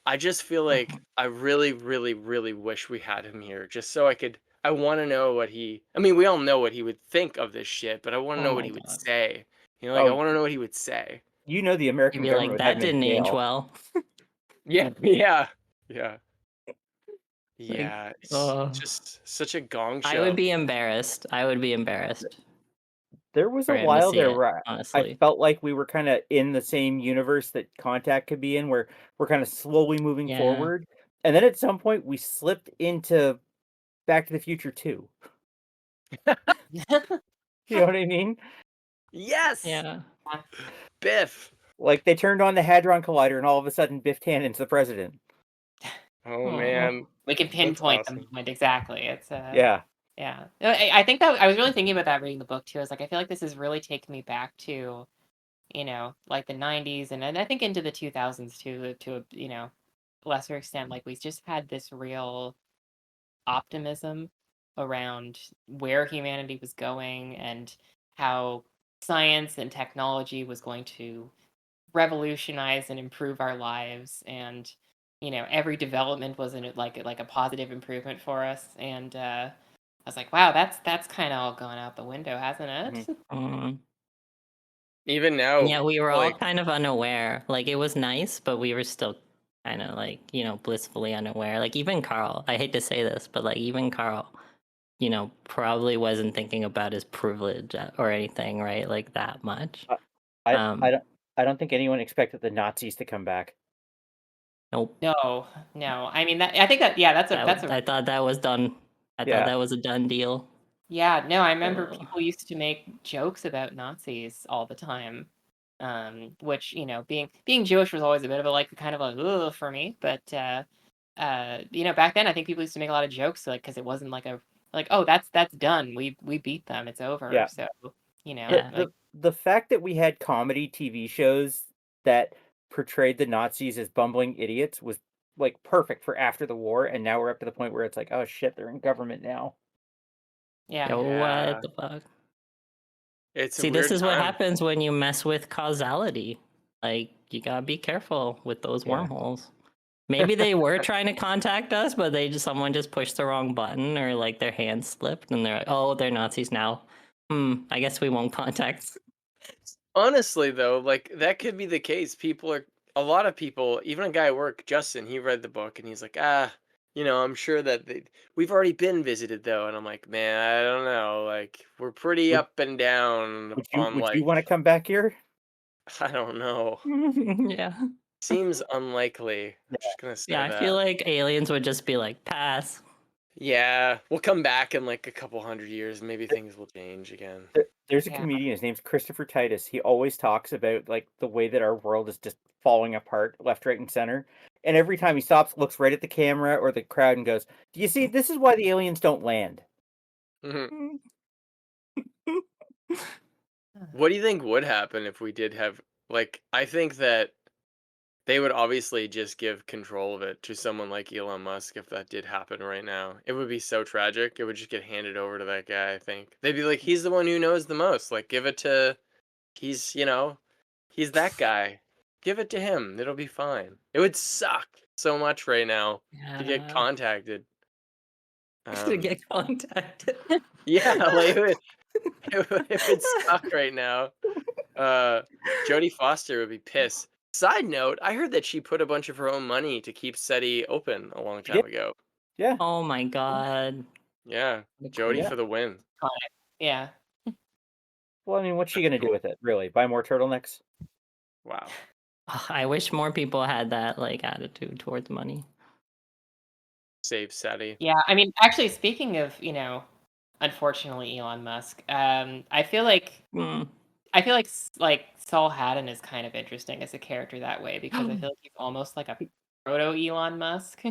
Speaker 2: I just feel like I really, really, really wish we had him here just so I could. I want to know what he. I mean, we all know what he would think of this shit, but I want to
Speaker 4: Oh
Speaker 2: know what
Speaker 4: my
Speaker 2: he would
Speaker 4: god.
Speaker 2: say. Like I
Speaker 5: Oh,
Speaker 2: want to know what he would say.
Speaker 5: you know the
Speaker 4: You'd
Speaker 5: American
Speaker 4: be
Speaker 5: government
Speaker 4: like,
Speaker 5: would have
Speaker 4: that
Speaker 5: him in
Speaker 4: didn't age
Speaker 5: jail.
Speaker 4: well.
Speaker 2: Yeah, yeah, yeah,
Speaker 4: Like,
Speaker 2: yeah. It's
Speaker 4: oh.
Speaker 2: just such a gong
Speaker 4: I would
Speaker 2: show.
Speaker 4: be embarrassed. I would be embarrassed
Speaker 5: There was
Speaker 4: for
Speaker 5: a
Speaker 4: him to
Speaker 5: while
Speaker 4: see
Speaker 5: there
Speaker 4: it,
Speaker 5: where I
Speaker 4: honestly.
Speaker 5: felt like we were kind of in the same universe that Contact could be in, where we're kind of slowly moving
Speaker 4: Yeah.
Speaker 5: forward, and then at some point we slipped into Back to the Future 2. You know what I mean?
Speaker 2: Yes,
Speaker 4: Yeah.
Speaker 2: Biff.
Speaker 5: Like they turned on the Hadron Collider, and all of a sudden Biff Tannen's the president.
Speaker 2: Oh
Speaker 4: Oh.
Speaker 2: man,
Speaker 3: We can
Speaker 2: that's
Speaker 3: pinpoint the
Speaker 2: awesome.
Speaker 3: moment exactly. It's
Speaker 5: Yeah.
Speaker 3: yeah. No, I think that I was really thinking about that reading the book too. I was like, I feel like this is really taking me back to, like the '90s and I think into the 2000s too, to a lesser extent. Like we just had this real optimism around where humanity was going and how science and technology was going to revolutionize and improve our lives, and every development was like a positive improvement for us. And I was like, wow, that's kind of all gone out the window, hasn't
Speaker 5: Mhm.
Speaker 3: it?
Speaker 4: Mm.
Speaker 2: Even
Speaker 4: And
Speaker 2: now,
Speaker 4: yeah, we were all
Speaker 2: like
Speaker 4: kind of unaware. Like, it was nice, but we were still kind of like, blissfully unaware. Like, even Carl, I hate to say this, but like, even Carl, probably wasn't thinking about his privilege or anything, right? Like, that much.
Speaker 5: I, I, I
Speaker 4: Um,
Speaker 5: don't, I don't think anyone expected the Nazis to come back.
Speaker 4: nope.
Speaker 3: No, no. I mean, I think that, yeah,
Speaker 4: I thought that was done. I thought
Speaker 5: Yeah.
Speaker 4: that was a done deal.
Speaker 3: yeah, no, I remember
Speaker 4: Uh,
Speaker 3: people used to make jokes about Nazis all the time. Which, being Jewish was always a bit of a like kind of a ugh for me, but back then I think people used to make a lot of jokes like because it wasn't like a like, oh, that's done. We beat them. It's over.
Speaker 5: Yeah.
Speaker 3: So,
Speaker 5: The,
Speaker 4: yeah.
Speaker 5: the
Speaker 3: like
Speaker 5: the fact that we had comedy TV shows that portrayed the Nazis as bumbling idiots was like perfect for after the war, and now we're up to the point where it's like, oh shit, they're in government now.
Speaker 3: yeah.
Speaker 4: Yo, what
Speaker 2: yeah,
Speaker 4: the fuck?
Speaker 2: it's a
Speaker 4: See, this
Speaker 2: weird
Speaker 4: is what
Speaker 2: time.
Speaker 4: happens when you mess with causality. Like, you gotta be careful with those
Speaker 5: Yeah.
Speaker 4: wormholes. Maybe they were trying to contact us, but someone just pushed the wrong button or like their hand slipped and they're like, oh, they're Nazis now. I guess we won't contact.
Speaker 2: Honestly, though, like that could be the case. A lot of people, even a guy at work, Justin, he read the book and he's like, I'm sure that we've already been visited though. And I'm like, man, I don't know. Like, we're pretty
Speaker 5: Would
Speaker 2: up and down
Speaker 5: would you
Speaker 2: on
Speaker 5: would you
Speaker 2: like,
Speaker 5: want to come back here?
Speaker 2: I don't know.
Speaker 4: Yeah.
Speaker 2: Seems unlikely. I'm
Speaker 5: Yeah.
Speaker 2: just gonna say
Speaker 4: Yeah, I feel
Speaker 2: that.
Speaker 4: like aliens would just be like, pass.
Speaker 2: Yeah, we'll come back in like a couple hundred years. Maybe things will change again.
Speaker 5: There's a
Speaker 3: Yeah.
Speaker 5: comedian. His name's Christopher Titus. He always talks about like the way that our world is just falling apart, left, right, and center. And every time he stops, looks right at the camera or the crowd and goes, "Do you see? This is why the aliens don't land."
Speaker 2: Mhm. What do you think would happen if we did have like? I think that they would obviously just give control of it to someone like Elon Musk if that did happen right now. It would be so tragic. It would just get handed over to that guy, I think. They'd be like, he's the one who knows the most. Like, give it to, he's, he's that guy. Give it to him. It'll be fine. It would suck so much right now to get
Speaker 4: Yeah.
Speaker 2: contacted.
Speaker 4: To get contacted.
Speaker 2: Yeah, like it would suck right now. Jodie Foster would be pissed. Side note, I heard that she put a bunch of her own money to keep SETI open a long
Speaker 5: She
Speaker 2: time
Speaker 5: did.
Speaker 2: ago.
Speaker 5: Yeah.
Speaker 4: Oh my god.
Speaker 2: Yeah,
Speaker 4: The
Speaker 2: Jodie
Speaker 5: Yeah.
Speaker 2: for the win.
Speaker 3: Yeah.
Speaker 5: Well, I mean, what's she
Speaker 2: That's
Speaker 5: gonna do
Speaker 2: cool.
Speaker 5: with it, really? Buy more turtlenecks?
Speaker 2: Wow.
Speaker 4: Ugh, I wish more people had that like attitude towards money.
Speaker 2: Save SETI.
Speaker 3: Yeah. I mean, actually, speaking of, unfortunately, Elon Musk, I feel like
Speaker 4: Mm.
Speaker 3: like Saul Haddon is kind of interesting as a character that way because I feel like he's almost like a proto Elon Musk.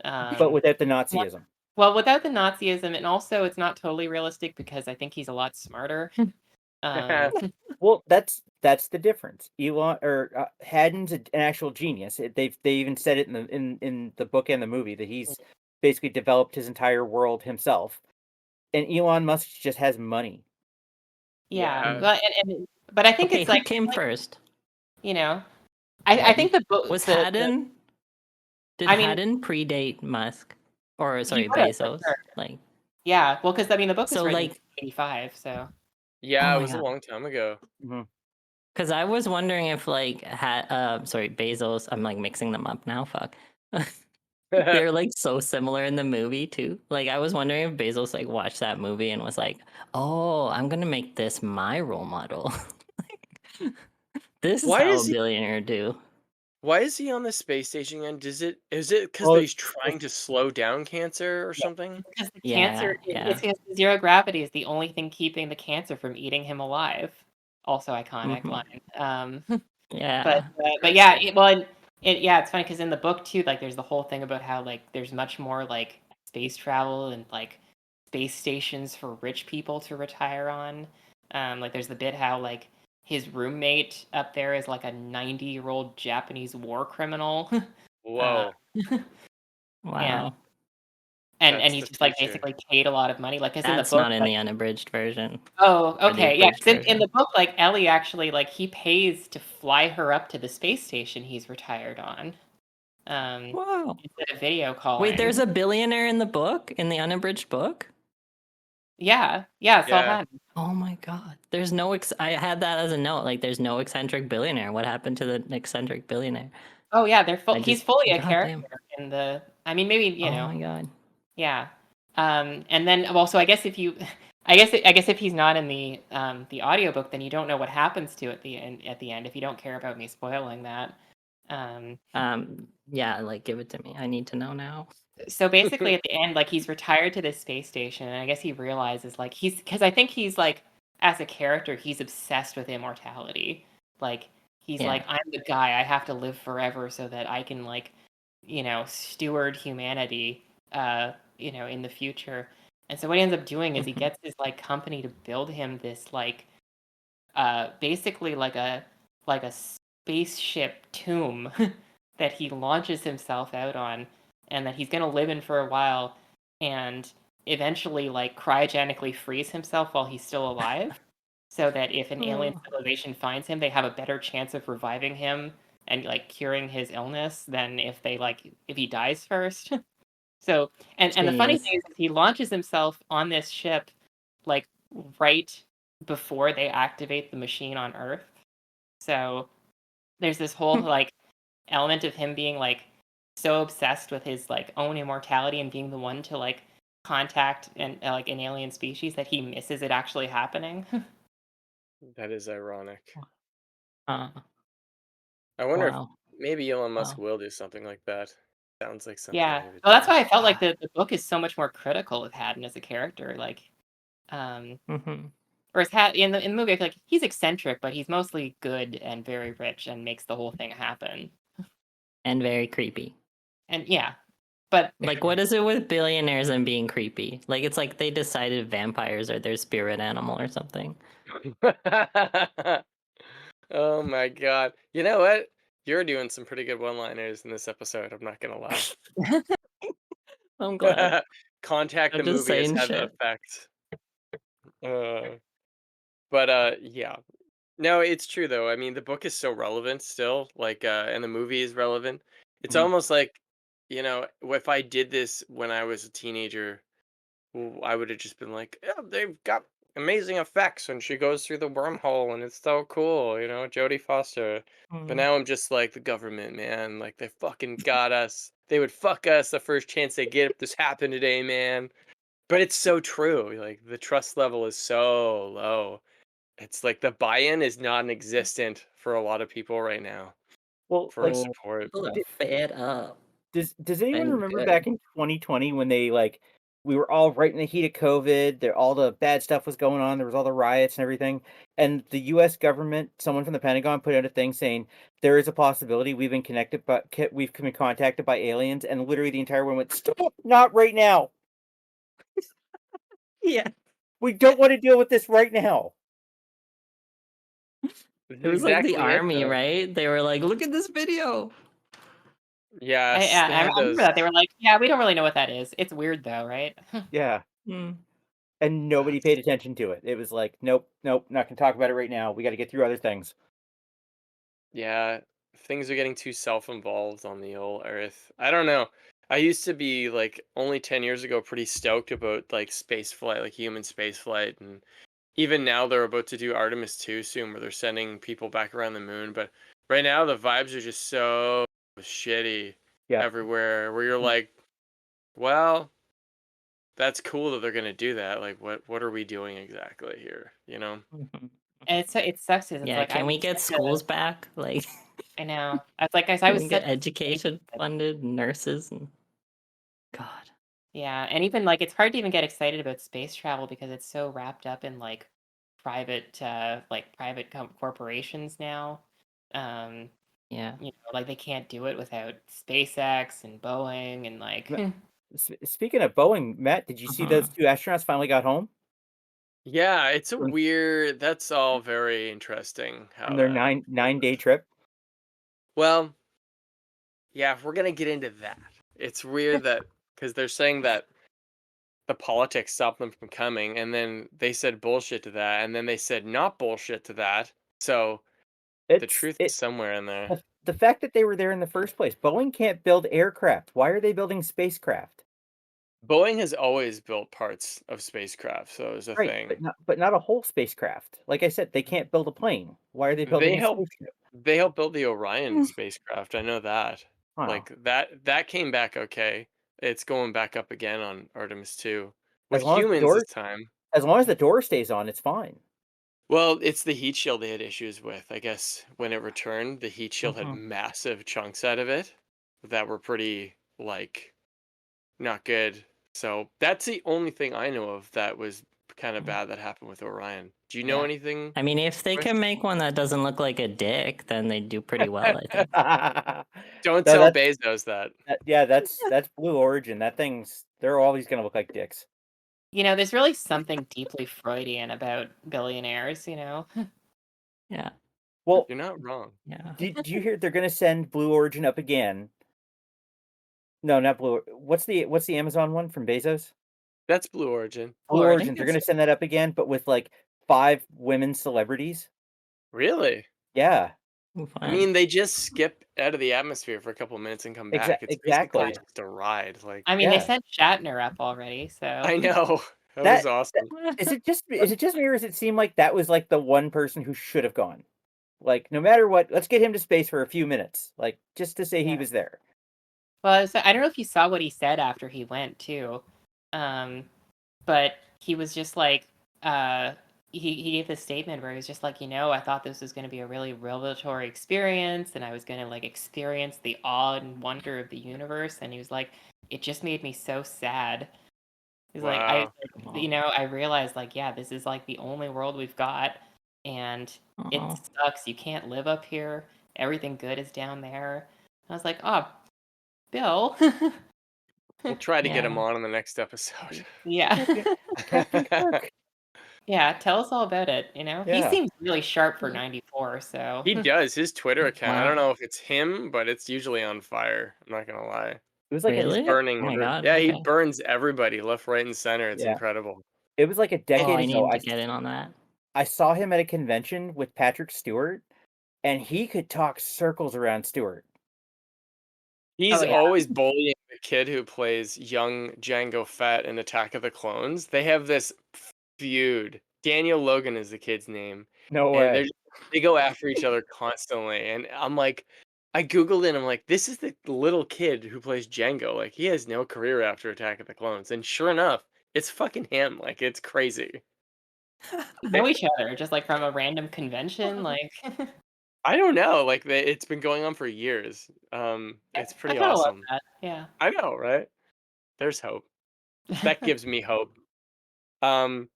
Speaker 5: But without the Nazism.
Speaker 3: Well, without the Nazism, and also it's not totally realistic because I think he's a lot smarter.
Speaker 5: Well, that's the difference. Elon or Haddon's an actual genius. They even said it in the book and the movie that he's basically developed his entire world himself. And Elon Musk just has money.
Speaker 3: Yeah,
Speaker 2: Yeah.
Speaker 3: but I think
Speaker 4: Okay,
Speaker 3: it's
Speaker 4: who
Speaker 3: like,
Speaker 4: came first?
Speaker 3: I think the book
Speaker 4: Was Haddon? Did
Speaker 3: I mean,
Speaker 4: Haddon predate Musk? Or
Speaker 3: he
Speaker 4: sorry,
Speaker 3: would have for
Speaker 4: Bezos?
Speaker 3: sure.
Speaker 4: Like
Speaker 3: Yeah, well, because the book was
Speaker 4: so
Speaker 3: written in
Speaker 4: like
Speaker 3: 85, so
Speaker 2: Yeah,
Speaker 4: Oh
Speaker 2: it
Speaker 4: my
Speaker 2: was a
Speaker 4: God.
Speaker 2: long time ago.
Speaker 4: Because I was wondering if like sorry, Bezos, I'm like mixing them up now, fuck. They're like so similar in the movie too. Like I was wondering if Bezos like watched that movie and was like, "Oh, I'm gonna make this my role model." This is
Speaker 2: Why
Speaker 4: how
Speaker 2: is
Speaker 4: a
Speaker 2: he
Speaker 4: billionaire do.
Speaker 2: why is he on the space station again? Is it because
Speaker 5: Well,
Speaker 2: he's trying to slow down cancer or
Speaker 3: yeah,
Speaker 2: something?
Speaker 3: because the
Speaker 4: Yeah,
Speaker 3: cancer,
Speaker 4: yeah.
Speaker 3: it's because zero gravity is the only thing keeping the cancer from eating him alive. Also iconic
Speaker 4: Mhm.
Speaker 3: line.
Speaker 4: Yeah.
Speaker 3: But yeah, it's funny because in the book too, like there's the whole thing about how like there's much more like space travel and like space stations for rich people to retire on. Like there's the bit how like his roommate up there is like a 90-year-old Japanese war criminal.
Speaker 2: Whoa.
Speaker 3: and
Speaker 4: Wow.
Speaker 3: and
Speaker 2: That's
Speaker 3: he's
Speaker 2: the
Speaker 3: just like
Speaker 2: future.
Speaker 3: basically paid a lot of money. Like, because in the
Speaker 4: That's
Speaker 3: book,
Speaker 4: not in
Speaker 3: like,
Speaker 4: the unabridged version.
Speaker 3: oh,
Speaker 4: Or the
Speaker 3: okay, yeah.
Speaker 4: abridged
Speaker 3: 'Cause in the
Speaker 4: version.
Speaker 3: book, like Ellie actually like he pays to fly her up to the space station he's retired on.
Speaker 4: Wow.
Speaker 3: Instead of video calling.
Speaker 4: Wait, there's a billionaire in the book, in the unabridged book?
Speaker 3: Yeah, Saul
Speaker 2: Yeah.
Speaker 3: Haddon.
Speaker 4: Oh my god. There's no I had that as a note. Like there's no eccentric billionaire. What happened to the eccentric billionaire?
Speaker 3: Oh yeah, he's fully a
Speaker 4: goddamn.
Speaker 3: character in the. I mean, maybe
Speaker 4: Oh my god.
Speaker 3: Yeah. And then also, I guess if you, I guess if he's not in the audiobook, then you don't know what happens to at the end. At the end, if you don't care about me spoiling that.
Speaker 4: Yeah, like give it to me. I need to know now.
Speaker 3: So basically, at the end, like he's retired to this space station, and I guess he realizes like because I think he's like as a character, he's obsessed with immortality. Like he's
Speaker 4: Yeah.
Speaker 3: like, I'm the guy. I have to live forever so that I can like, steward humanity. In the future. And so what he ends up doing is he gets his like company to build him this like, basically like a spaceship tomb that he launches himself out on, and that he's gonna live in for a while, and eventually like cryogenically freeze himself while he's still alive, so that if an alien civilization finds him, they have a better chance of reviving him and like curing his illness than if he dies first. So, and the funny
Speaker 4: Jeez.
Speaker 3: thing is he launches himself on this ship like right before they activate the machine on Earth. So there's this whole like element of him being like so obsessed with his like own immortality and being the one to like contact like an alien species that he misses it actually happening.
Speaker 2: That is ironic.
Speaker 4: Uh,
Speaker 2: I wonder if
Speaker 4: wow.
Speaker 2: maybe Elon Musk
Speaker 4: Wow.
Speaker 2: will do something like that. Sounds like something
Speaker 3: Yeah.
Speaker 2: he would
Speaker 3: Well, that's
Speaker 2: do.
Speaker 3: why I felt like the book is so much more critical of Haddon as a character. Like,
Speaker 4: Mm-hmm.
Speaker 3: whereas in the movie, I feel like he's eccentric, but he's mostly good and very rich and makes the whole thing happen.
Speaker 4: And very creepy.
Speaker 3: And yeah, but
Speaker 4: Like, what is it with billionaires and being creepy? Like, it's like they decided vampires are their spirit animal or something.
Speaker 2: Oh my god. You know what? You're doing some pretty good one-liners in this episode, I'm not gonna lie.
Speaker 4: I'm glad.
Speaker 2: Contact the
Speaker 4: I'm just
Speaker 2: movie has
Speaker 4: saying
Speaker 2: had the
Speaker 4: shit.
Speaker 2: effect. But, yeah. No, it's true, though. I mean, the book is so relevant still, like, and the movie is relevant. It's
Speaker 5: Mhm.
Speaker 2: almost like, if I did this when I was a teenager, I would have just been like, "Yeah, they've got amazing effects, and she goes through the wormhole, and it's so cool, Jodie Foster." But
Speaker 4: Mm.
Speaker 2: now I'm just like, the government, man, like they fucking got us. They would fuck us the first chance they get if this happened today, man. But it's so true. Like the trust level is so low. It's like the buy-in is non-existent for a lot of people right now
Speaker 5: Well,
Speaker 2: for
Speaker 5: like,
Speaker 4: Oh,
Speaker 2: support.
Speaker 4: people are
Speaker 5: di
Speaker 4: fed up
Speaker 5: does anyone
Speaker 4: and
Speaker 5: remember
Speaker 4: good.
Speaker 5: back in 2020 when we were all right in the heat of COVID, all the bad stuff was going on, there was all the riots and everything, and the US government, someone from the Pentagon put out a thing saying, "There is a possibility we've been connected, but we've been contacted by aliens," and literally the entire world went, "Stop! Not right now!
Speaker 4: Yeah.
Speaker 5: We don't want to deal with this right now!"
Speaker 2: This is
Speaker 4: It was like the
Speaker 2: exactly it,
Speaker 4: army,
Speaker 2: though.
Speaker 4: right? They were like, look at this video.
Speaker 2: Yes, they
Speaker 3: I
Speaker 2: had
Speaker 3: remember
Speaker 2: those.
Speaker 3: that. They were like, "Yeah, we don't really know what that is. It's weird though, right?"
Speaker 5: Yeah.
Speaker 4: Mm.
Speaker 5: And nobody paid attention to it. It was like, "Nope, nope, not gonna talk about it right now. We gotta get through other things."
Speaker 2: Yeah, things are getting too self-involved on the old Earth. I don't know. I used to be like only 10 years ago pretty stoked about like space flight, like human space flight, and even now they're about to do Artemis 2 soon where they're sending people back around the moon, but right now the vibes are just so shitty
Speaker 5: Yep.
Speaker 2: everywhere where you're like, well, that's cool that they're going to do that. Like what are we doing exactly here, you know?
Speaker 4: Mhm.
Speaker 3: And it sucks 'cause it's
Speaker 4: Yeah,
Speaker 3: like I
Speaker 4: can
Speaker 3: was
Speaker 4: we get
Speaker 3: such a
Speaker 4: schools back? Like,
Speaker 3: I know. I was like, guys, I
Speaker 4: can
Speaker 3: was
Speaker 4: we get
Speaker 3: such
Speaker 4: education funded, nurses, and God.
Speaker 3: yeah, and even like it's hard to even get excited about space travel because it's so wrapped up in private corporations now. Um,
Speaker 4: Yeah.
Speaker 3: like they can't do it without SpaceX and Boeing and like
Speaker 5: Ma Speaking of Boeing, Matt, did you see those
Speaker 4: Mhm.
Speaker 5: 2 astronauts finally got home
Speaker 2: Yeah, it's a
Speaker 5: from
Speaker 2: weird, that's all very interesting how
Speaker 5: their
Speaker 2: that
Speaker 5: 9-day
Speaker 2: works.
Speaker 5: trip?
Speaker 2: Well, yeah, if we're gonna get into that, it's weird that because they're saying that the politics stopped them from coming, and then they said bullshit to that, and then they said not bullshit to that. So the
Speaker 5: It's
Speaker 2: truth is
Speaker 5: it
Speaker 2: somewhere in there.
Speaker 5: the fact that they were there in the first place. Boeing can't build aircraft. Why are they building spacecraft?
Speaker 2: Boeing has always built parts of spacecraft, so it was a
Speaker 5: Right,
Speaker 2: thing.
Speaker 5: but not a whole spacecraft. Like I said, they can't build a plane. Why are they
Speaker 2: They
Speaker 5: building a
Speaker 2: helped
Speaker 5: spaceship?
Speaker 2: they helped build the Orion
Speaker 4: Mm.
Speaker 2: spacecraft. I know that.
Speaker 5: Wow.
Speaker 2: Like that came back okay. It's going back up again on Artemis 2 with
Speaker 5: As long as the
Speaker 2: humans this
Speaker 5: door
Speaker 2: time.
Speaker 5: as long as the door stays on, it's fine.
Speaker 2: Well, it's the heat shield they had issues with. I guess when it returned, the heat shield had
Speaker 4: Mhm.
Speaker 2: massive chunks out of it that were pretty, not good. So that's the only thing I know of that was kind of
Speaker 4: Mm.
Speaker 2: bad that happened with Orion. Do you know
Speaker 4: Yeah.
Speaker 2: anything,
Speaker 4: I mean, if they
Speaker 2: Squish?
Speaker 4: can make one that doesn't look like a dick, then they do pretty well, I think.
Speaker 2: Don't
Speaker 5: No,
Speaker 2: tell Bezos that.
Speaker 5: yeah, that's Blue Origin. That thing's they're always gonna look like dicks.
Speaker 3: there's really something deeply Freudian about billionaires.
Speaker 4: Yeah.
Speaker 5: Well,
Speaker 2: You're not wrong.
Speaker 4: Yeah.
Speaker 5: did you hear they're gonna send Blue Origin up again? No, not Blue. What's the Amazon one from Bezos?
Speaker 2: That's Blue Origin.
Speaker 3: Blue
Speaker 5: Blue
Speaker 4: I
Speaker 3: Origin.
Speaker 4: think
Speaker 5: Origin. They're
Speaker 4: it's
Speaker 5: gonna send that up again, but with like 5 women celebrities.
Speaker 2: Really?
Speaker 5: Yeah,
Speaker 2: I
Speaker 4: fun.
Speaker 2: mean, they just skip out of the atmosphere for a couple minutes and come back. It's basically
Speaker 3: Yeah.
Speaker 5: exactly.
Speaker 2: just a ride. Like,
Speaker 3: I mean, they
Speaker 5: Yeah.
Speaker 3: sent Shatner up already, so
Speaker 2: I know. That was
Speaker 5: That
Speaker 2: awesome.
Speaker 5: is it just me, or does it seem like that was like the one person who should have gone? Like, no matter what, let's get him to space for a few minutes, like just to say he
Speaker 3: yeah.
Speaker 5: was there.
Speaker 3: Well, so I don't know if you saw what he said after he went too, um, but he was just like, he gave this statement where he was just like, I thought this was going to be a really revelatory experience, and I was going to like experience the awe and wonder of the universe, and he was like, it just made me so sad. He's like,
Speaker 2: Wow.
Speaker 3: I realized like, yeah, this is like the only world we've got, and it
Speaker 4: Oh.
Speaker 3: sucks. You can't live up here. Everything good is down there. I was like, oh, Bill.
Speaker 2: We'll try to get him
Speaker 4: Yeah.
Speaker 2: on in the next episode.
Speaker 3: Yeah.
Speaker 5: Captain Kirk.
Speaker 3: Yeah, tell us all about it, you know? He
Speaker 5: Yeah.
Speaker 3: seems really sharp for
Speaker 4: Yeah.
Speaker 3: 94, so
Speaker 2: He does. His Twitter account, I don't
Speaker 4: Wow.
Speaker 2: know if it's him, but it's usually on fire. I'm not gonna lie.
Speaker 5: It was like
Speaker 2: He's
Speaker 4: Really? Oh
Speaker 2: burning
Speaker 4: my
Speaker 2: every
Speaker 4: god.
Speaker 2: yeah, he
Speaker 4: Okay.
Speaker 2: burns everybody left, right, and center. It's
Speaker 5: yeah.
Speaker 2: incredible.
Speaker 5: It was like a
Speaker 4: Oh,
Speaker 5: decade
Speaker 4: I
Speaker 5: ago.
Speaker 4: need to get in on that.
Speaker 5: I saw him at a convention with Patrick Stewart, and he could talk circles around Stewart.
Speaker 3: Oh,
Speaker 2: He's
Speaker 3: yeah.
Speaker 2: always bullying the kid who plays young Jango Fett in Attack of the Clones. They have this feud. Daniel Logan is the kid's name,
Speaker 5: No
Speaker 2: and
Speaker 5: way.
Speaker 2: they go after each other constantly. And I'm like, I googled it. And I'm like, this is the little kid who plays Jango. Like, he has no career after Attack of the Clones. And sure enough, it's fucking him. Like, it's crazy.
Speaker 3: Know each other just, like, from a random convention, like
Speaker 2: I don't know. Like, it's been going on for years. It's
Speaker 3: I
Speaker 2: pretty
Speaker 3: kinda love
Speaker 2: awesome.
Speaker 3: that, yeah.
Speaker 2: I know, right? There's hope. That gives me hope. Um,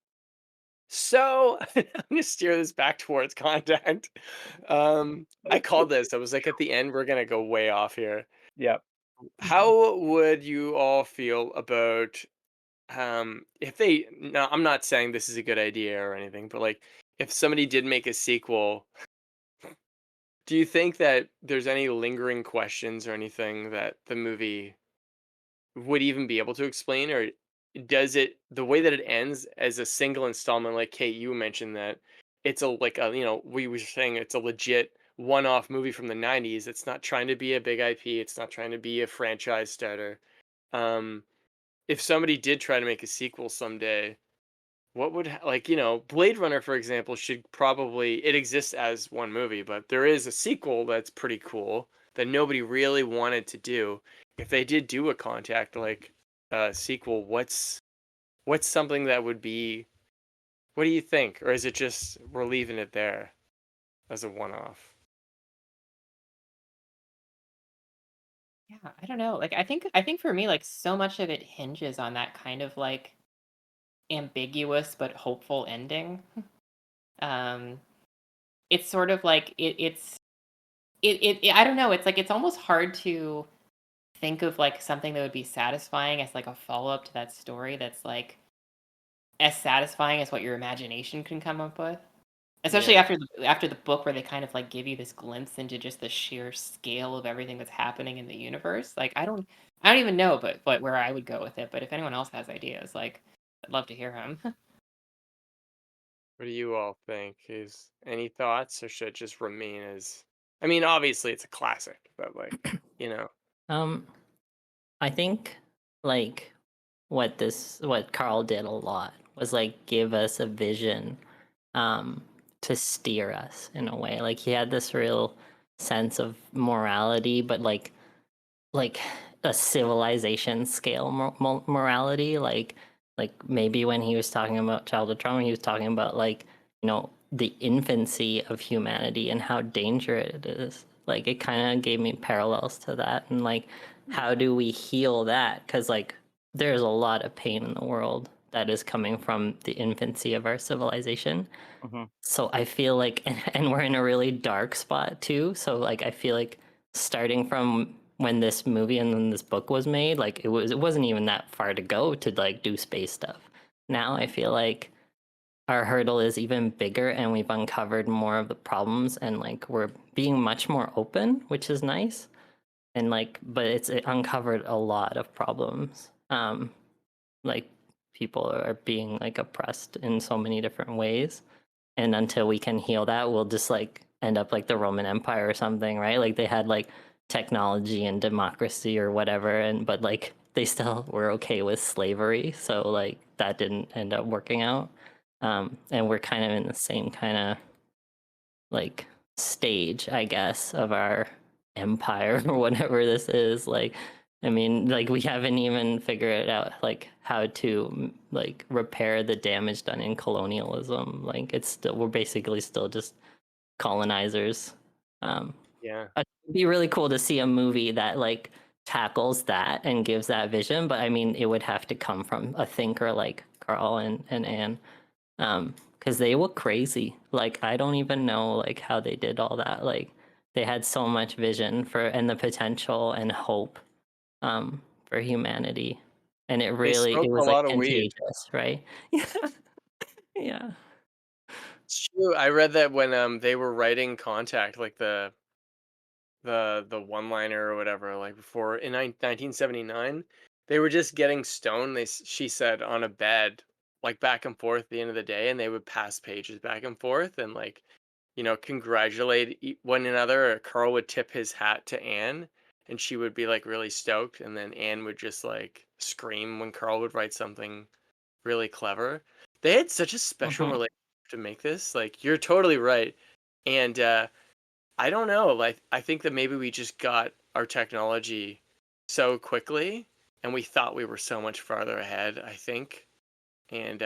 Speaker 2: so I'm gonna steer this back towards contact. I called this. I was like, at the end, we're gonna go way off here.
Speaker 5: Yep.
Speaker 2: How would you all feel about if they? No, I'm not saying this is a good idea or anything, but like, if somebody did make a sequel, do you think that there's any lingering questions or anything that the movie would even be able to explain, or does it the way that it ends as a single installment, like Kate, you mentioned that it's a like a we were saying it's a legit one-off movie from the 90s. It's not trying to be a big IP, it's not trying to be a franchise starter. um if somebody did try to make a sequel someday, what would Blade Runner, for example, should probably it exists as one movie, but there is a sequel that's pretty cool that nobody really wanted to do. If they did do a Contact like sequel, what's something that would be? What do you think, or is it just we're leaving it there as a one-off?
Speaker 3: Yeah, I don't know, like, I think for me, like, so much of it hinges on that kind of, like, ambiguous but hopeful ending. Um, it's sort of like I don't know, it's like it's almost hard to think of, like, something that would be satisfying as, like, a follow-up to that story that's, like, as satisfying as what your imagination can come up with. Especially
Speaker 2: Yeah.
Speaker 3: after the book where they kind of, like, give you this glimpse into just the sheer scale of everything that's happening in the universe. Like, I don't even know, but where I would go with it, but if anyone else has ideas, like, I'd love to hear them.
Speaker 2: What do you all think? Is any thoughts, or should it just remain as? I mean, obviously it's a classic, but like, you know.
Speaker 4: Um, I think like what Carl did a lot was like give us a vision um to steer us in a way. Like he had this real sense of morality, but like a civilization scale morality, like maybe when he was talking about childhood trauma, he was talking about like the infancy of humanity and how dangerous it is. Like it kind of gave me parallels to that, and like how do we heal that, because like there's a lot of pain in the world that is coming from the infancy of our civilization.
Speaker 5: Hmm.
Speaker 4: So I feel like, and we're in a really dark spot too. So like I feel like starting from when this movie and then this book was made, like it wasn't even that far to go to like do space stuff. Now I feel like our hurdle is even bigger, and we've uncovered more of the problems, and like we're being much more open, which is nice. And like, but it uncovered a lot of problems. Like people are being like oppressed in so many different ways, and until we can heal that, we'll just like end up like the Roman Empire or something, right? Like they had like technology and democracy or whatever, and but like they still were okay with slavery, so like that didn't end up working out. And we're kind of in the same kind of like stage, I guess, of our empire or whatever this is. Like, I mean, like we haven't even figured out like how to like repair the damage done in colonialism. Like, it's still we're basically still just colonizers. Um,
Speaker 2: Yeah.
Speaker 4: it'd be really cool to see a movie that like tackles that and gives that vision. But I mean, it would have to come from a thinker like Carl and Anne, because they were crazy. Like I don't even know like how they did all that. Like they had so much vision for and the potential and hope for humanity, and it
Speaker 2: They
Speaker 4: really it
Speaker 2: smoked a
Speaker 4: was like
Speaker 2: lot of weed.
Speaker 4: contagious, right? Yeah.
Speaker 2: It's true. I read that when they were writing Contact, like the one liner or whatever, like before in 1979, they were just getting stoned. She said on a bed, like back and forth at the end of the day, and they would pass pages back and forth and like congratulate one another. Or Carl would tip his hat to Anne, and she would be like really stoked, and then Anne would just like scream when Carl would write something really clever. They had such a special
Speaker 4: Mhm.
Speaker 2: relationship to make this. Like you're totally right, and I don't know. Like I think that maybe we just got our technology so quickly, and we thought we were so much farther ahead. I think, and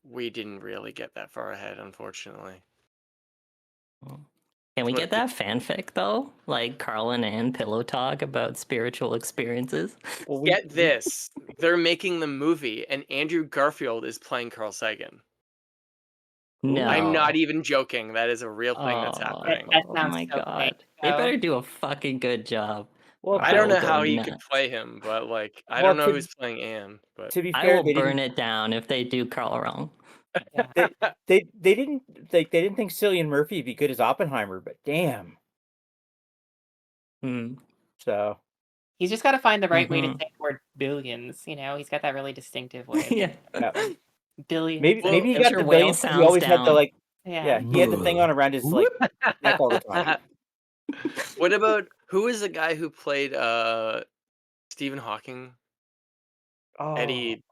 Speaker 2: we didn't really get that far ahead, unfortunately.
Speaker 4: Can we
Speaker 2: That's what
Speaker 4: get
Speaker 2: it feels.
Speaker 4: that fanfic though? Like Carl and Anne pillow talk about spiritual experiences?
Speaker 5: Well,
Speaker 2: Get this. They're making the movie, and Andrew Garfield is playing Carl Sagan. I'm not
Speaker 4: No.
Speaker 2: even joking. That is a real thing that's happening.
Speaker 3: That
Speaker 4: Oh
Speaker 3: sounds
Speaker 4: my
Speaker 3: so fake,
Speaker 4: god. They
Speaker 3: though.
Speaker 4: better do a fucking good job.
Speaker 5: well,
Speaker 4: Or
Speaker 2: I
Speaker 5: to,
Speaker 2: don't
Speaker 4: will
Speaker 2: know
Speaker 4: go
Speaker 2: how he could
Speaker 4: nuts.
Speaker 2: play him, but like I
Speaker 5: well
Speaker 2: don't know
Speaker 5: to
Speaker 2: who's playing Anne, but
Speaker 5: to be
Speaker 4: I
Speaker 5: fair,
Speaker 4: will
Speaker 5: they
Speaker 4: burn
Speaker 5: didn't
Speaker 4: it down if they do Carl wrong.
Speaker 3: Yeah.
Speaker 5: they didn't like they didn't think Cillian Murphy would be good as Oppenheimer, but damn.
Speaker 4: Hmm.
Speaker 5: So
Speaker 3: He's just got to find the right way to
Speaker 4: Mhm.
Speaker 3: say the word billions. He's got that really distinctive way of
Speaker 4: Yeah.
Speaker 5: yeah,
Speaker 3: billions.
Speaker 5: maybe
Speaker 2: Well,
Speaker 5: he
Speaker 4: Get
Speaker 5: got
Speaker 4: your
Speaker 5: the
Speaker 4: whale
Speaker 5: billions because he
Speaker 4: sounds
Speaker 5: always had the
Speaker 4: down.
Speaker 5: yeah,
Speaker 3: Yeah.
Speaker 5: he had the thing on around his like neck all the time.
Speaker 2: what about who is the guy who played Stephen Hawking?
Speaker 5: Oh,
Speaker 2: Eddie.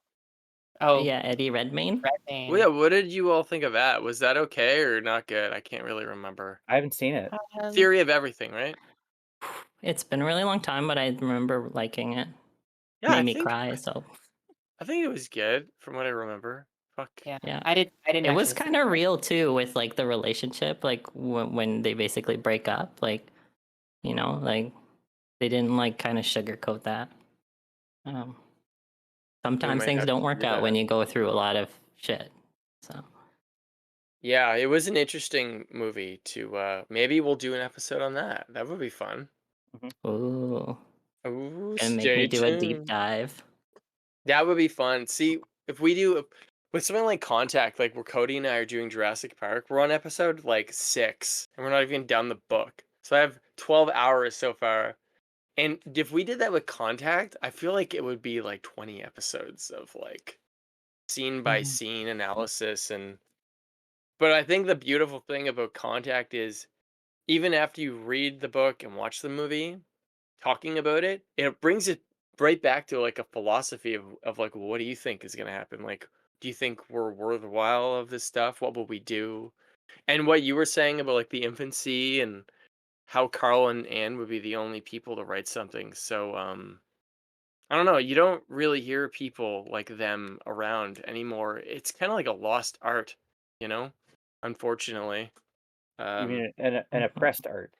Speaker 3: Oh,
Speaker 4: Yeah, Eddie Redmayne.
Speaker 2: Well,
Speaker 3: Redmayne.
Speaker 2: yeah, what did you all think of that? Was that okay or not good? I can't really remember.
Speaker 5: I haven't seen it.
Speaker 2: Theory of Everything, right?
Speaker 4: It's been a really long time, but I remember liking it.
Speaker 2: Yeah,
Speaker 4: Made me cry, so
Speaker 2: I think it was good from what I remember. Fuck.
Speaker 3: Yeah.
Speaker 4: yeah.
Speaker 3: I didn't
Speaker 4: It was
Speaker 3: actually
Speaker 4: kind of real too with like the relationship, like when they basically break up, like like they didn't like kind of sugarcoat that. Um,
Speaker 2: We
Speaker 4: sometimes
Speaker 2: might
Speaker 4: things
Speaker 2: have
Speaker 4: don't
Speaker 2: to
Speaker 4: work
Speaker 2: do
Speaker 4: out when
Speaker 2: that.
Speaker 4: you go through a lot of shit. So
Speaker 2: Yeah, it was an interesting movie to maybe we'll do an episode on that. That would be fun.
Speaker 4: ooh,
Speaker 2: Ooh,
Speaker 4: gonna make me
Speaker 2: stay
Speaker 4: do a deep
Speaker 2: tuned.
Speaker 4: dive.
Speaker 2: That would be fun. See, if we do with something like Contact, like where Cody and I are doing Jurassic Park, we're on episode like 6, and we're not even done the book. So I have 12 hours so far. And if we did that with Contact, I feel like it would be like 20 episodes of like scene by
Speaker 4: Mhm.
Speaker 2: scene analysis. And but I think the beautiful thing about Contact is even after you read the book and watch the movie, talking about it, it brings it right back to like a philosophy of like, what do you think is going to happen? Like, do you think we're worthwhile of this stuff? What will we do? And what you were saying about like the infancy and how Carl and Anne would be the only people to write something. So, I don't know. You don't really hear people like them around anymore. It's kind of like a lost art, you know, unfortunately.
Speaker 5: You
Speaker 2: Um,
Speaker 5: mean an
Speaker 4: Mhm.
Speaker 5: oppressed art?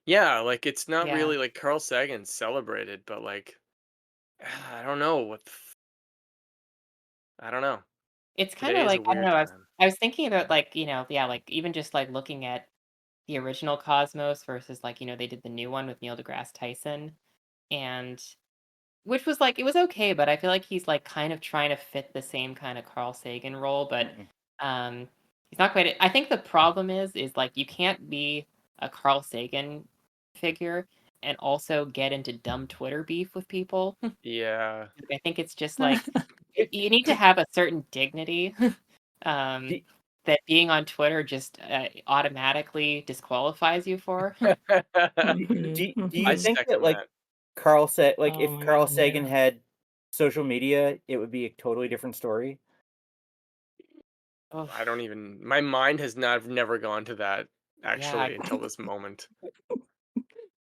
Speaker 2: yeah, like it's not
Speaker 3: Yeah.
Speaker 2: really like Carl Sagan celebrated, but like, I don't know I don't know.
Speaker 3: It's kind
Speaker 2: Today
Speaker 3: of
Speaker 2: is a
Speaker 3: like, I don't
Speaker 2: weird
Speaker 3: know,
Speaker 2: time.
Speaker 3: I was thinking about like, yeah, like even just like looking at the original Cosmos versus like, they did the new one with Neil deGrasse Tyson. And which was like, it was okay, but I feel like he's like kind of trying to fit the same kind of Carl Sagan role, but
Speaker 5: Mm-mm.
Speaker 3: um he's not quite. I think the problem is like you can't be a Carl Sagan figure and also get into dumb Twitter beef with people.
Speaker 2: Yeah.
Speaker 3: I think it's just like you need to have a certain dignity um,
Speaker 5: Do,
Speaker 3: that being on Twitter just automatically disqualifies you for.
Speaker 5: do,
Speaker 4: Mhm.
Speaker 5: do
Speaker 2: I
Speaker 5: you
Speaker 4: Mhm.
Speaker 5: think that
Speaker 2: second
Speaker 5: like
Speaker 2: that.
Speaker 5: Carl said like
Speaker 4: Oh
Speaker 5: if
Speaker 4: my
Speaker 5: Carl
Speaker 4: god,
Speaker 5: Sagan
Speaker 4: yeah.
Speaker 5: had social media, it would be a totally different story?
Speaker 3: Oh,
Speaker 2: I don't even. My mind has not never gone to that
Speaker 3: yeah,
Speaker 2: actually until this moment.
Speaker 3: I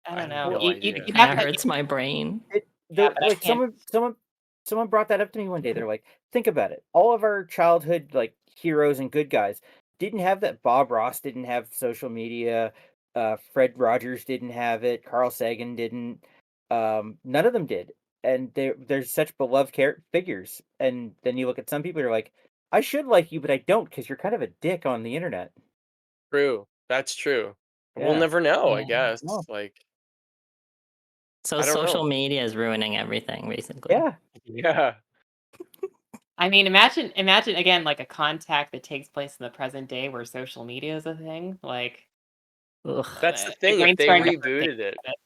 Speaker 2: I
Speaker 3: don't
Speaker 2: have
Speaker 3: know.
Speaker 5: Well,
Speaker 2: no
Speaker 3: You'd
Speaker 2: idea.
Speaker 3: have
Speaker 4: Kind of
Speaker 3: to,
Speaker 4: hurts my brain.
Speaker 3: yeah, but I
Speaker 5: Like
Speaker 3: can't.
Speaker 5: someone brought that up to me one day. They're like, think about it. All of our childhood like heroes and good guys didn't have that. Bob Ross didn't have social media. Fred Rogers didn't have it. Carl Sagan didn't. None of them did. And they're such beloved figures. And then you look at some people who are like, I should like you, but I don't because you're kind of a dick on the internet.
Speaker 2: True. That's true. We'll
Speaker 5: Yeah.
Speaker 2: never know, I
Speaker 4: Yeah.
Speaker 2: guess.
Speaker 5: No.
Speaker 2: Like,
Speaker 4: So
Speaker 2: I don't
Speaker 4: social
Speaker 2: know.
Speaker 4: media is ruining everything, basically.
Speaker 5: Yeah.
Speaker 2: Yeah.
Speaker 3: I mean, imagine again like a contact that takes place in the present day where social media is a thing. Like,
Speaker 4: Ugh.
Speaker 2: That's the
Speaker 3: my
Speaker 2: thing. If
Speaker 3: brain's
Speaker 2: they
Speaker 3: starting to hurt thinking
Speaker 2: rebooted it,
Speaker 3: about it.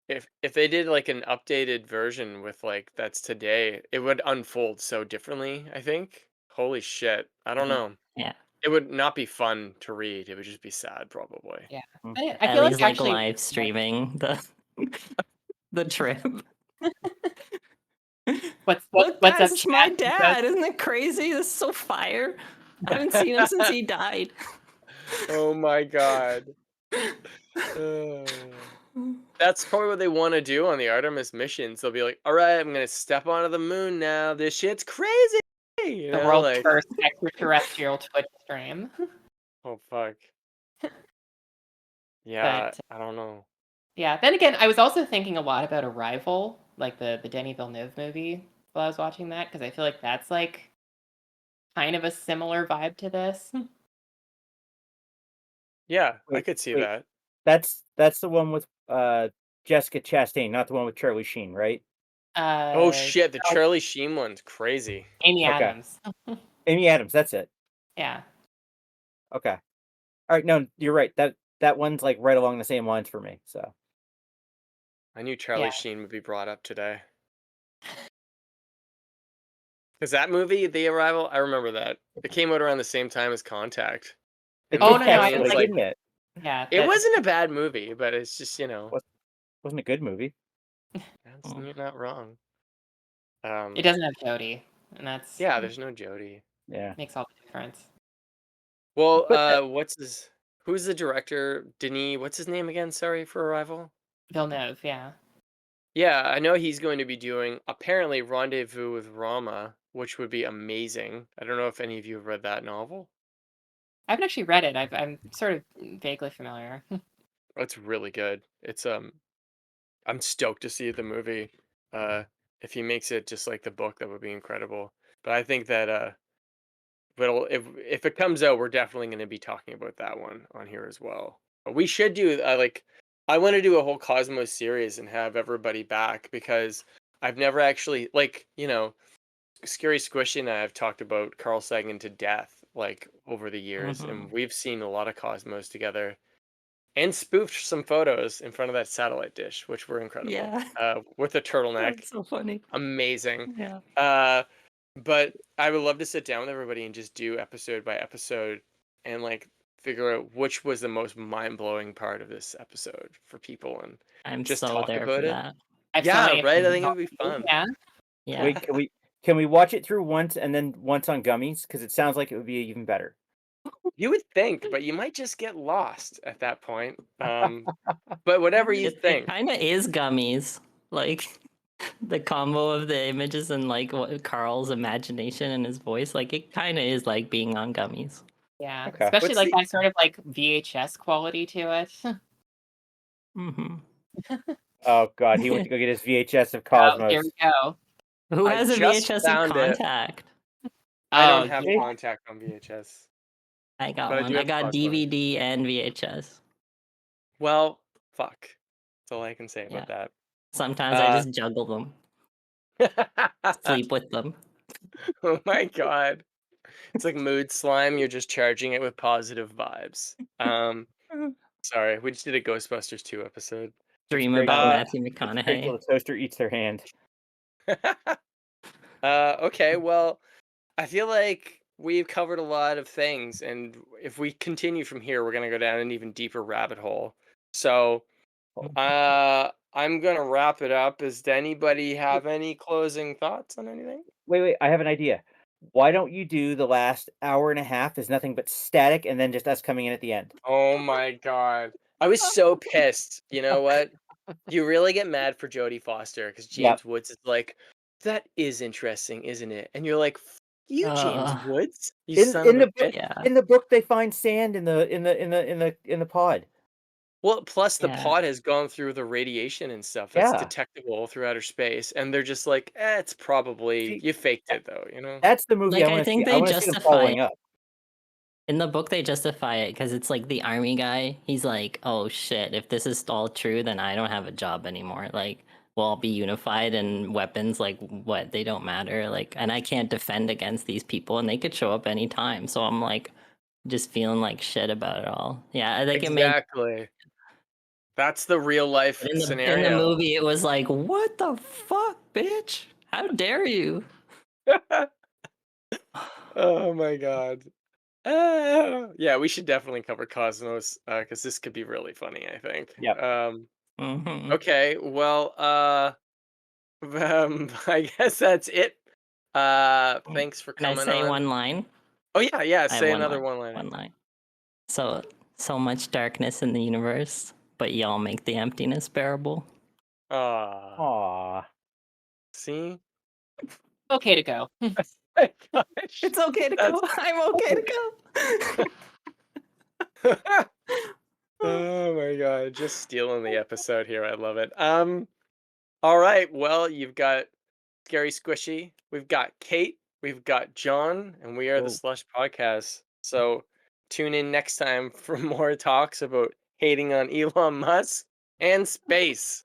Speaker 3: Yeah.
Speaker 2: if they did like an updated version with like that's today, it would unfold so differently, I think. Holy shit. I don't
Speaker 5: Mhm.
Speaker 2: know.
Speaker 4: Yeah.
Speaker 2: It would not be fun to read. It would just be sad, probably.
Speaker 3: Yeah.
Speaker 5: Mm.
Speaker 3: But I feel like
Speaker 4: Ellie's like
Speaker 3: actually
Speaker 4: live streaming the trip. Look,
Speaker 3: what's
Speaker 4: guys,
Speaker 3: up,
Speaker 4: it's my
Speaker 3: chat? He goes,
Speaker 4: dad. Isn't it crazy? This is so fire. I haven't seen him since he died.
Speaker 2: Oh my god. Uh, That's probably what they want to do on the Artemis missions. They'll be like, "All right, I'm gonna step onto the moon now. This shit's crazy." You
Speaker 3: the
Speaker 2: know,
Speaker 3: world's
Speaker 2: like,
Speaker 3: first extraterrestrial Twitch stream.
Speaker 2: oh fuck. Yeah,
Speaker 3: But
Speaker 2: I don't know.
Speaker 3: yeah, then again, I was also thinking a lot about Arrival, like the Denis Villeneuve movie while I was watching that, because I feel like that's like kind of a similar vibe to this.
Speaker 2: Yeah, I
Speaker 5: Wait,
Speaker 2: could see
Speaker 5: wait.
Speaker 2: that.
Speaker 5: That's the one with Jessica Chastain, not the one with Charlie Sheen, right?
Speaker 2: Oh
Speaker 3: Uh,
Speaker 2: shit, the
Speaker 3: no,
Speaker 2: Charlie Sheen one's crazy.
Speaker 3: Amy
Speaker 5: Okay.
Speaker 3: Adams.
Speaker 5: Amy Adams, that's it.
Speaker 3: Yeah.
Speaker 5: Okay. All right, no, you're right. That one's like right along the same lines for me. So
Speaker 2: I knew Charlie
Speaker 3: Yeah.
Speaker 2: Sheen would be brought up today. Because that movie, The Arrival, I remember that. It came out around the same time as Contact.
Speaker 5: it
Speaker 2: And
Speaker 3: Oh
Speaker 5: did
Speaker 3: no, no, I
Speaker 2: apparently
Speaker 3: was
Speaker 2: it's
Speaker 5: actually,
Speaker 3: like,
Speaker 2: like,
Speaker 5: didn't it?
Speaker 3: yeah,
Speaker 2: it wasn't a bad movie, but it's just,
Speaker 5: Wasn't a good movie.
Speaker 2: that's
Speaker 4: Mm.
Speaker 2: you're not wrong.
Speaker 3: it doesn't have Jodie, and that's
Speaker 2: Yeah, there's no Jodie.
Speaker 5: Yeah.
Speaker 3: makes all the difference.
Speaker 2: Well,
Speaker 5: But that,
Speaker 2: who's the director? Denis, what's his name again? Sorry for Arrival.
Speaker 3: Villeneuve, yeah.
Speaker 2: Yeah, I know he's going to be doing apparently Rendezvous with Rama, which would be amazing. I don't know if any of you have read that novel.
Speaker 3: I haven't actually read it. I'm sort of vaguely familiar.
Speaker 2: It's really good. I'm stoked to see the movie. If he makes it just like the book, that would be incredible. But I think that but if it comes out, we're definitely going to be talking about that one on here as well. But we should do like I want to do a whole Cosmos series and have everybody back because I've never actually like Scary Squishy and I have talked about Carl Sagan to death like over the years, and we've seen a lot of Cosmos together and spoofed some photos in front of that satellite dish, which were incredible.
Speaker 4: Yeah,
Speaker 2: With a turtleneck,
Speaker 4: that's so funny.
Speaker 2: amazing.
Speaker 4: Yeah.
Speaker 2: But I would love to sit down with everybody and just do episode by episode and like figure out which was the most mind blowing part of this episode for people and
Speaker 4: I'm
Speaker 2: just
Speaker 4: so
Speaker 2: talk
Speaker 4: there
Speaker 2: about
Speaker 4: for
Speaker 2: it.
Speaker 4: that.
Speaker 3: I have so
Speaker 2: Yeah,
Speaker 3: many
Speaker 2: right. I
Speaker 3: opinions
Speaker 2: think it
Speaker 3: on
Speaker 2: would be
Speaker 3: it.
Speaker 2: fun.
Speaker 3: Yeah.
Speaker 4: Yeah.
Speaker 5: wait, can we watch it through once and then once on gummies? Because it sounds like it would be even better.
Speaker 2: You would think, but you might just get lost at that point. But whatever you
Speaker 4: It
Speaker 2: think.
Speaker 4: kind of is gummies. Like the combo of the images and like what Carl's imagination and his voice, like it kind of is like being on gummies.
Speaker 3: Yeah.
Speaker 5: Okay.
Speaker 3: Especially
Speaker 2: What's
Speaker 3: like
Speaker 2: the
Speaker 3: that sort of like VHS quality to it.
Speaker 4: Hmm.
Speaker 5: Oh God, he went to go get his VHS of
Speaker 3: Oh, here
Speaker 5: Cosmos.
Speaker 3: we go.
Speaker 4: Who
Speaker 2: I
Speaker 4: has a
Speaker 2: just
Speaker 4: VHS of
Speaker 2: found it.
Speaker 4: Contact?
Speaker 2: I don't
Speaker 3: Oh,
Speaker 2: have
Speaker 3: yeah.
Speaker 2: contact on VHS,
Speaker 4: I got
Speaker 2: but I do
Speaker 4: one. I
Speaker 2: have
Speaker 4: got
Speaker 2: Cosmos.
Speaker 4: DVD and VHS.
Speaker 2: Well, fuck. That's all I can say
Speaker 4: Yeah.
Speaker 2: about that.
Speaker 4: Sometimes I just juggle them, sleep with them.
Speaker 2: Oh my god. It's like mood slime, you're just charging it with positive vibes. Sorry, we just did a Ghostbusters 2 episode.
Speaker 4: Dream
Speaker 5: Great
Speaker 4: about
Speaker 2: Uh
Speaker 4: Matthew
Speaker 5: It's great till
Speaker 4: McConaughey.
Speaker 5: the toaster eats their hand.
Speaker 2: okay, well, I feel like we've covered a lot of things, and if we continue from here, we're gonna go down an even deeper rabbit hole. So, I'm gonna wrap it up. Does anybody have any closing thoughts on anything?
Speaker 5: Wait, I have an idea. Why don't you do the last hour and a half is nothing but static and then just us coming in at the end?
Speaker 2: Oh my god. I was so pissed. You know what? You really get mad for Jodie Foster because
Speaker 5: Yep.
Speaker 2: James Woods is like, that is interesting, isn't it? And you're like, you James
Speaker 4: Uh,
Speaker 2: Woods, you
Speaker 5: In
Speaker 2: son of
Speaker 5: in
Speaker 2: a
Speaker 5: the book
Speaker 2: bitch.
Speaker 4: yeah,
Speaker 5: in the book they find sand in the pod.
Speaker 2: Well, plus the
Speaker 4: yeah.
Speaker 2: pod has gone through the radiation and stuff that's
Speaker 5: Yeah.
Speaker 2: detectable through outer space, and they're just like, it's probably
Speaker 5: See,
Speaker 2: you faked
Speaker 5: that,
Speaker 2: it though, you know?
Speaker 5: that's the movie I
Speaker 4: Like I
Speaker 5: want to see.
Speaker 4: think
Speaker 5: I
Speaker 4: they
Speaker 5: want to see them
Speaker 4: justify
Speaker 5: following
Speaker 4: it.
Speaker 5: up.
Speaker 4: In the book they justify it because it's like the army guy. He's like, "Oh shit! If this is all true, then I don't have a job anymore." Like we'll all be unified and weapons like what they don't matter. Like, and I can't defend against these people, and they could show up anytime. So I'm like, just feeling like shit about it all. Yeah, like it made.
Speaker 2: Exactly. That's the real life
Speaker 4: But in the
Speaker 2: scenario.
Speaker 4: movie, it was like, what the fuck, bitch? How dare you?
Speaker 2: Oh my god. Yeah, we should definitely cover Cosmos because this could be really funny, I think.
Speaker 5: Yep.
Speaker 4: Hmm.
Speaker 2: Okay, well, I guess that's it. Thanks for
Speaker 4: Can I
Speaker 2: coming
Speaker 4: say
Speaker 2: on.
Speaker 4: one line?
Speaker 2: Oh yeah,
Speaker 4: I have
Speaker 2: say
Speaker 4: one
Speaker 2: another
Speaker 4: line.
Speaker 2: one liner.
Speaker 4: One line. So much darkness in the universe, but y'all make the emptiness bearable.
Speaker 2: Ah,
Speaker 5: Aw.
Speaker 2: see?
Speaker 3: Okay to go.
Speaker 2: My gosh.
Speaker 4: It's okay to
Speaker 2: That's-
Speaker 4: go. I'm okay to go.
Speaker 2: Oh my god, just stealing the episode here. I love it. All right, well, you've got Scary Squishy, we've got Kate, we've got John, and we are the
Speaker 5: Whoa.
Speaker 2: Slush Podcast. So tune in next time for more talks about hating on Elon Musk and space.